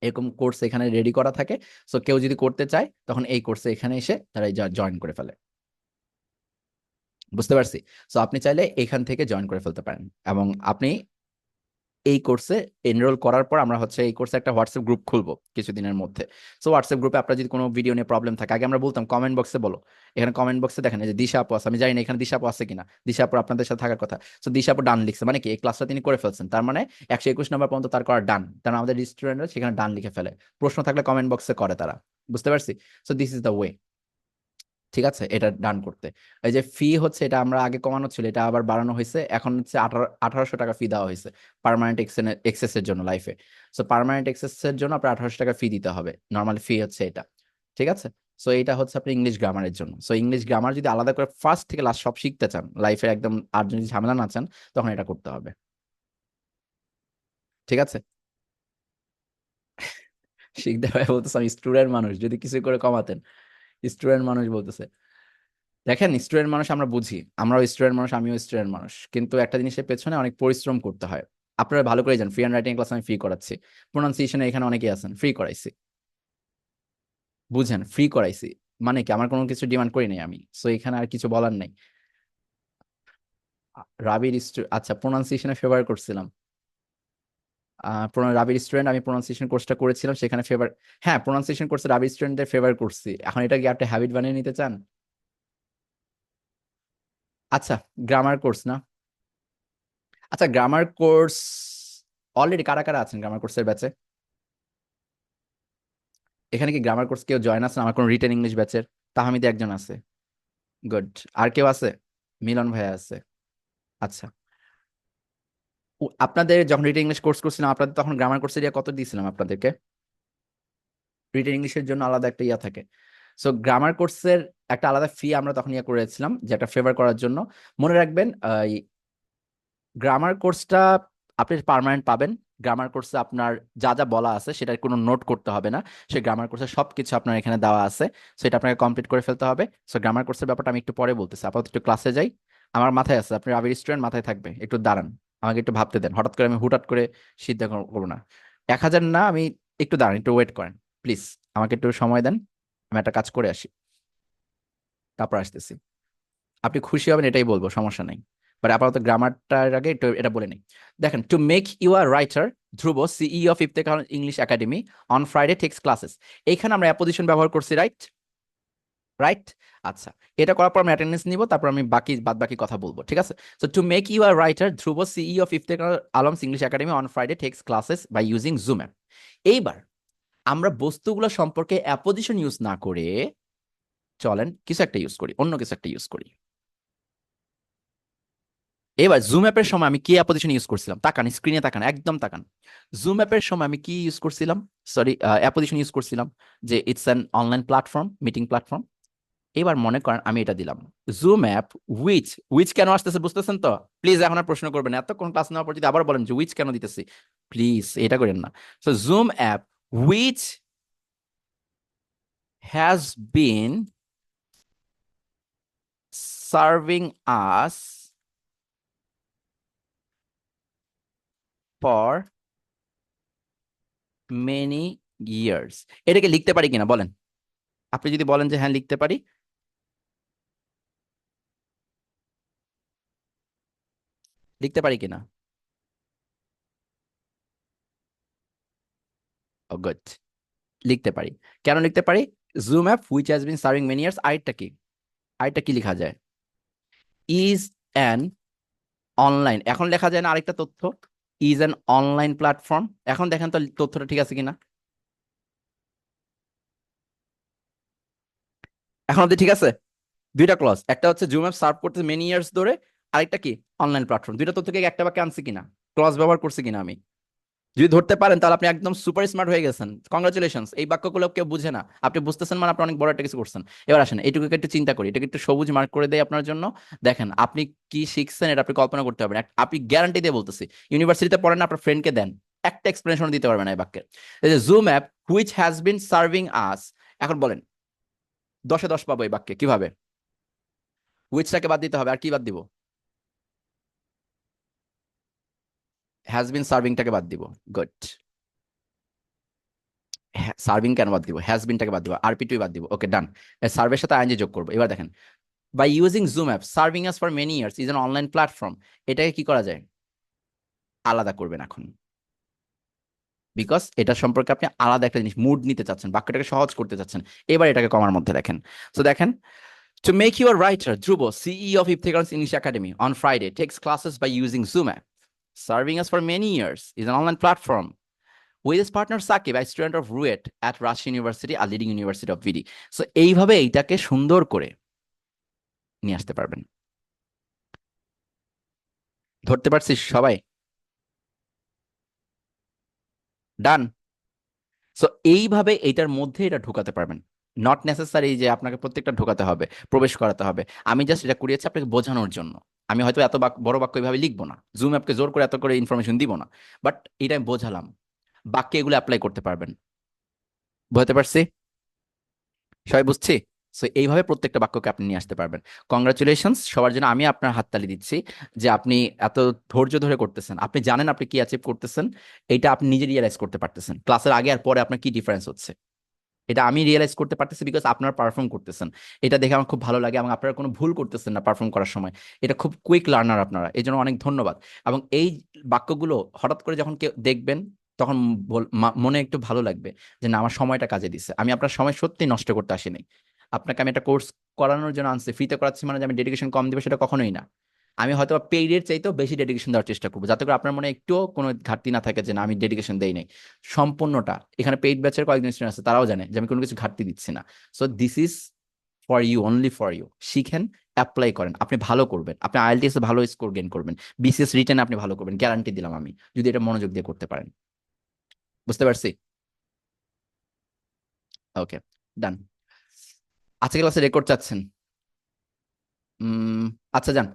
এরকম কোর্স এখানে রেডি করা থাকে। সো কেউ যদি করতে চায় তখন এই কোর্সে এখানে এসে তারা জয়েন করে ফেলে, বুঝতে পারছি। সো আপনি চাইলে এখান থেকে জয়েন করে ফেলতে পারেন। এবং আপনি এই কোর্সে এনরোল করার পর আমরা হচ্ছে এই কোর্সে একটা হোয়াটসঅ্যাপ গ্রুপ খুলবো কিছুদিনের মধ্যে। সো হোয়াটসঅ্যাপ গ্রুপে আপনার যদি কোনো ভিডিও নিয়ে প্রবলেম থাকে, আগে আমরা বলতাম কমেন্ট বক্সে বলো, এখানে কমেন্ট বক্সে দেখেন এই যে দিশা আপু আছে, আমি জানি না এখানে দিশা আপু আছে কিনা, দিশা আপু আপনাদের সাথে থাকার কথা। সো দিশা আপু ডান লিখছে, মানে কি এই ক্লাসটা তিনি করে ফেলছেন, তার মানে 121 নম্বর পর্যন্ত তার করা ডান, তার মানে আমাদের স্টুডেন্টরা সেখানে ডান লিখে ফেলে। প্রশ্ন থাকলে কমেন্ট বক্সে করে তারা, বুঝতে পারছি। So this is the way, ঠিক আছে, এটা ডান করতে। এই যে ফি হচ্ছে এটা আমরা আগে কমানো ছিল, এটা আবার বাড়ানো হয়েছে, এখন হচ্ছে 1800 টাকা ফি দেওয়া হয়েছে পার্মানেন্ট এক্সেসের জন্য লাইফে। সো পার্মানেন্ট এক্সেসের জন্য আপনার 1800 টাকা ফি দিতে হবে, নর্মাল ফি হচ্ছে এটা, ঠিক আছে। সো এটা হচ্ছে আপনি ইংলিশ গ্রামারের জন্য। সো ইংলিশ গ্রামার যদি আলাদা করে ফার্স্ট থেকে লাস্ট সব শিখতে চান লাইফে একদম, আর যদি ঝামেলা না চান তখন এটা করতে হবে, ঠিক আছে। শিখতে হবে বলতেছে, আমি স্টুডেন্ট মানুষ, যদি কিছু করে কমাতেন। স্টুডেন্ট মানুষ বলতেছে, দেখেন স্টুডেন্ট মানুষ আমরা বুঝি, আমরাও স্টুডেন্ট মানুষ, আমিও স্টুডেন্ট মানুষ, কিন্তু একটা জিনিসের পেছনে অনেক পরিশ্রম করতে হয়। আপনারা ভালো করে জানেন, ফ্রি হ্যান্ড রাইটিং ক্লাস আমি ফ্রি করাচ্ছি, প্রোনাউন্সিয়েশনে এখানে অনেকেই আছেন, ফ্রি করাইছি, বুঝেন, ফ্রি করাইছি। মানে কি আমার কোনো কিছু ডিমান্ড করি নাই আমি, সো এখানে আর কিছু বলার নাই। রাবির আচ্ছা প্রোনাউন্সিয়েশনে ফেভার করছিলাম। রাবির স্টুডেন্ট, আমি প্রোনাউন্সিয়েশন কোর্সটা করেছিলাম সেখানে ফেভার, হ্যাঁ প্রোনাউন্সিয়েশন কোর্সে রাবির স্টুডেন্টদের ফেভার করছি, এখন এটা কি আপনি হ্যাবিট বানিয়ে নিতে চান? আচ্ছা গ্রামার কোর্স না, আচ্ছা গ্রামার কোর্স অলরেডি কারা কারা আছেন গ্রামার কোর্সের ব্যাচে? এখানে কি গ্রামার কোর্স কেউ জয়েন আছেন আমার কোন রিটেন ইংলিশ ব্যাচের? তাহমিদে একজন আছে, গুড। আর কেউ আছে? মিলন ভাইয়া আছে, আচ্ছা। আপনাদের যখন রিটেন ইংলিশ কোর্স করছিলাম আপনাদের তখন গ্রামার কোর্সের ইয়া কত দিয়েছিলাম আপনাদেরকে? রিটেন ইংলিশের জন্য আলাদা একটা ইয়া থাকে। সো গ্রামার কোর্সের একটা আলাদা ফি আমরা তখন ইয়া করেছিলাম, যে একটা ফেভার করার জন্য। মনে রাখবেন গ্রামার কোর্সটা আপনি পার্মানেন্ট পাবেন। গ্রামার কোর্সে আপনার যা যা বলা আছে সেটার কোনো নোট করতে হবে না, সেই গ্রামার কোর্সে সবকিছু আপনার এখানে দেওয়া আছে। সো এটা আপনাকে কমপ্লিট করে ফেলতে হবে। সো গ্রামার কোর্সের ব্যাপারটা আমি একটু পরে বলতেছি, আপাতত একটু ক্লাসে যাই। আমার মাথায় আছে, আপনি রাবির স্টুডেন্ট, মাথায় থাকবে, একটু দাঁড়ান, আমাকে একটু ভাবতে দেন, হঠাৎ করে আমি হুটহাট করে সিদ্ধান্ত করবো না। 1000 না, আমি একটু দাঁড়ান, একটু ওয়েট করেন প্লিজ, আমাকে একটু সময় দেন, আমি একটা কাজ করে আসি, তারপর আসতেছি। আপনি খুশি হবেন এটাই বলবো, সমস্যা নেই। বাট আপাতত গ্রামারটার আগে একটু এটা বলে নেই। দেখেন, to make you R writer, Dhruv CEO fifth English academy on Friday takes classes. এইখানে আমরা অ্যাপোজিশন ব্যবহার করছি, রাইট? রাইট, আচ্ছা। এটা করার পর আমি অ্যাটেন্ডেন্স নিব, তারপর আমি বাদ বাকি কথা বলবো, ঠিক আছে। So to make you R writer, Dhruv CEO fifth alums English academy on Friday takes classes by using Zoom app. এইবার আমরা বস্তুগুলো সম্পর্কে অ্যাপোজিশন ইউজ না করে চলেন কিছু একটা ইউজ করি, অন্য কিছু একটা ইউজ করি। এবার জুম অ্যাপের সময় আমি কি অ্যাপোজিশন ইউজ করছিলাম, তাকান স্ক্রিনে, তাকান একদম তাকান। জুম অ্যাপের সময় আমি কি ইউজ করছিলাম, সরি অ্যাপোজিশন ইউজ করছিলাম, যে it's an online platform, meeting platform. এবার মনে করেন আমি এটা দিলাম, জুম অ্যাপ উইচ, উইচ কেন আসতেছে বুঝতেছেন তো? প্লিজ এখন আর প্রশ্ন করবেন না। এতক্ষণ ক্লাস নেওয়ার পর যদি আবার বলেন যে উইচ কেন দিতেছি, প্লিজ এটা করেন না। So zoom app which has been serving us for many years. এটাকে লিখতে পারি কিনা বলেন? আপনি যদি বলেন যে হ্যাঁ লিখতে পারি, লিখতে পারি কিনা? ও গুড, লিখতে পারি। কেন লিখতে পারি? Zoom app which has been serving many years, আরেকটা কি, আরেকটা কি লেখা যায়? ইজ অ্যান অনলাইন, এখন লেখা যায় না আরেকটা তথ্য, ইজ অ্যান অনলাইন প্ল্যাটফর্ম। এখন দেখেন তো তথ্যটা ঠিক আছে কিনা, এখন অব্দি ঠিক আছে? দুইটা ক্লজ, একটা হচ্ছে জুম অ্যাপ সার্ভ করতে মেনি ইয়ার্স ধরে, আরেকটা কি অনলাইন প্ল্যাটফর্ম। দুইটা তথ্যকে একটা বাক্যে আনছি কিনা, ক্লজ ব্যবহার করছি কিনা আমি? যদি ধরতে পারেন তাহলে আপনি একদম সুপার স্মার্ট হয়ে গেছেন, কংগ্রাচুলেশনস। এই বাক্যগুলো কেউ বুঝে না, আপনি বুঝতেছেন মানে আপনি অনেক বড় একটা কিছু করছেন। এবার আসেন এইটুকুকে একটু চিন্তা করি, এটাকে একটু সবুজ মার্ক করে দেয় আপনার জন্য। দেখেন আপনি কি শিখছেন এটা আপনি কল্পনা করতে পারবেন। আপনি গ্যারান্টি দিয়ে বলতেছি, ইউনিভার্সিটিতে পড়েন না, আপনার ফ্রেন্ডকে দেন, একটা এক্সপ্লেনেশন দিতে পারবেন না এই বাক্যের। এই যে Zoom app which has been serving us, এখন বলেন 10-এ 10 পাবো এই বাক্যে কিভাবে? হুইচটাকে বাদ দিতে হবে, আর কি বাদ দিব? হ্যাজ বিন সার্ভিংটাকে বাদ দিব। গুড। সার্ভিং কেন বাদ দিব? হ্যাজ বিনটাকে বাদ দিব, আরপিটুই বাদ দিব। ওকে ডান। সার্ভের সাথে আইএনজি যোগ করবো। এবার দেখেন, by using Zoom app serving us for many years is an online platform, এটাকে কি করা যায়? আলাদা করবেন এখন, বিকজ এটা সম্পর্কে আপনি আলাদা একটা জিনিস মুড নিতে চাচ্ছেন, বাক্যটাকে সহজ করতে চাচ্ছেন। এবার এটাকে কমার মধ্যে দেখেন। সো দেখেন, to make you a writer, Dhruvo, CEO of Ipthegon's English Academy, on Friday takes classes by using Zoom app, serving us for many years, is an online platform. With his partner Sakib, a student of RUET at Rush University, a leading university of VD. So এইভাবে এইটাকে সুন্দর করে নিয়ে আসতে পারবেন। ধরতে পারছিস সবাই? ডান। সো এইভাবে এইটার মধ্যে এটা ঢোকাতে পারবেন। নট নেসেসারি যে আপনাকে প্রত্যেকটা ঢোকাতে হবে, প্রবেশ করাতে হবে। আমি জাস্ট এটা করিয়েছি আপনাকে বোঝানোর জন্য। আমি হয়তো এত বড় বাক্য এইভাবে লিখবো না, জুম অ্যাপকে জোর করে এত করে ইনফরমেশন দিব না, বাট এটা আমি বোঝালাম, বাক্যে এগুলো অ্যাপ্লাই করতে পারবেন। বুঝতে পারছি? সবাই বুঝছি? সো এইভাবে প্রত্যেকটা বাক্যকে আপনি নিয়ে আসতে পারবেন। কংগ্রাচুলেশনস সবার জন্য, আমি আপনার হাততালি দিচ্ছি যে আপনি এত ধৈর্য ধরে করতেছেন, আপনি জানেন আপনি কি অ্যাচিভ করতেছেন, এটা আপনি নিজে রিয়েলাইজ করতে পারতেছেন ক্লাসের আগে আর পরে আপনার কি ডিফারেন্স হচ্ছে। এটা আমি রিয়েলাইজ করতে পারতেছি বিকজ আপনারা পারফর্ম করতেছেন। এটা দেখে আমার খুব ভালো লাগে, এবং আপনারা কোনো ভুল করতেছেন না পারফর্ম করার সময়। এটা খুব কুইক লার্নার আপনারা, এই জন্য অনেক ধন্যবাদ। এবং এই বাক্যগুলো হঠাৎ করে যখন কেউ দেখবেন, তখন মনে একটু ভালো লাগবে যে না আমার সময়টা কাজে দিছে, আমি আপনার সময় সত্যি নষ্ট করতে আসিনি। আপনাকে আমি একটা কোর্স করানোর জন্য আনছি, ফ্রিতে করাচ্ছি মানে যে আমি ডেডিকেশন কম দিবে সেটা কখনোই না। আমি হয়তো পেইডের চাইতেও বেশি ডেডিকেশন দেওয়ার চেষ্টা করবো, যাতে করে আপনার মনে একটুও কোনো ঘাটতি না থাকে যে না আমি ডেডিকেশন দেই নাই। সম্পূর্ণটা, এখানে পেইড ব্যাচের কয়েকজন স্টুডেন্ট আছে, তারাও জানে যে আমি কোনো কিছু ঘাটতি দিচ্ছি না। So this is for you, only for you. শিখেন, অ্যাপ্লাই করেন, আপনি ভালো করবেন, আপনি আইএলটিএস এ ভালো স্কোর গেইন করবেন, বিসিএস রিটেন আপনি ভালো করবেন, গ্যারান্টি দিলাম আমি, যদি এটা মনোযোগ দিয়ে করতে পারেন। বুঝতে পারছি? ওকে, ডান। আজকে ক্লাসে রেকর্ড চাচ্ছেন? উম আচ্ছা যান,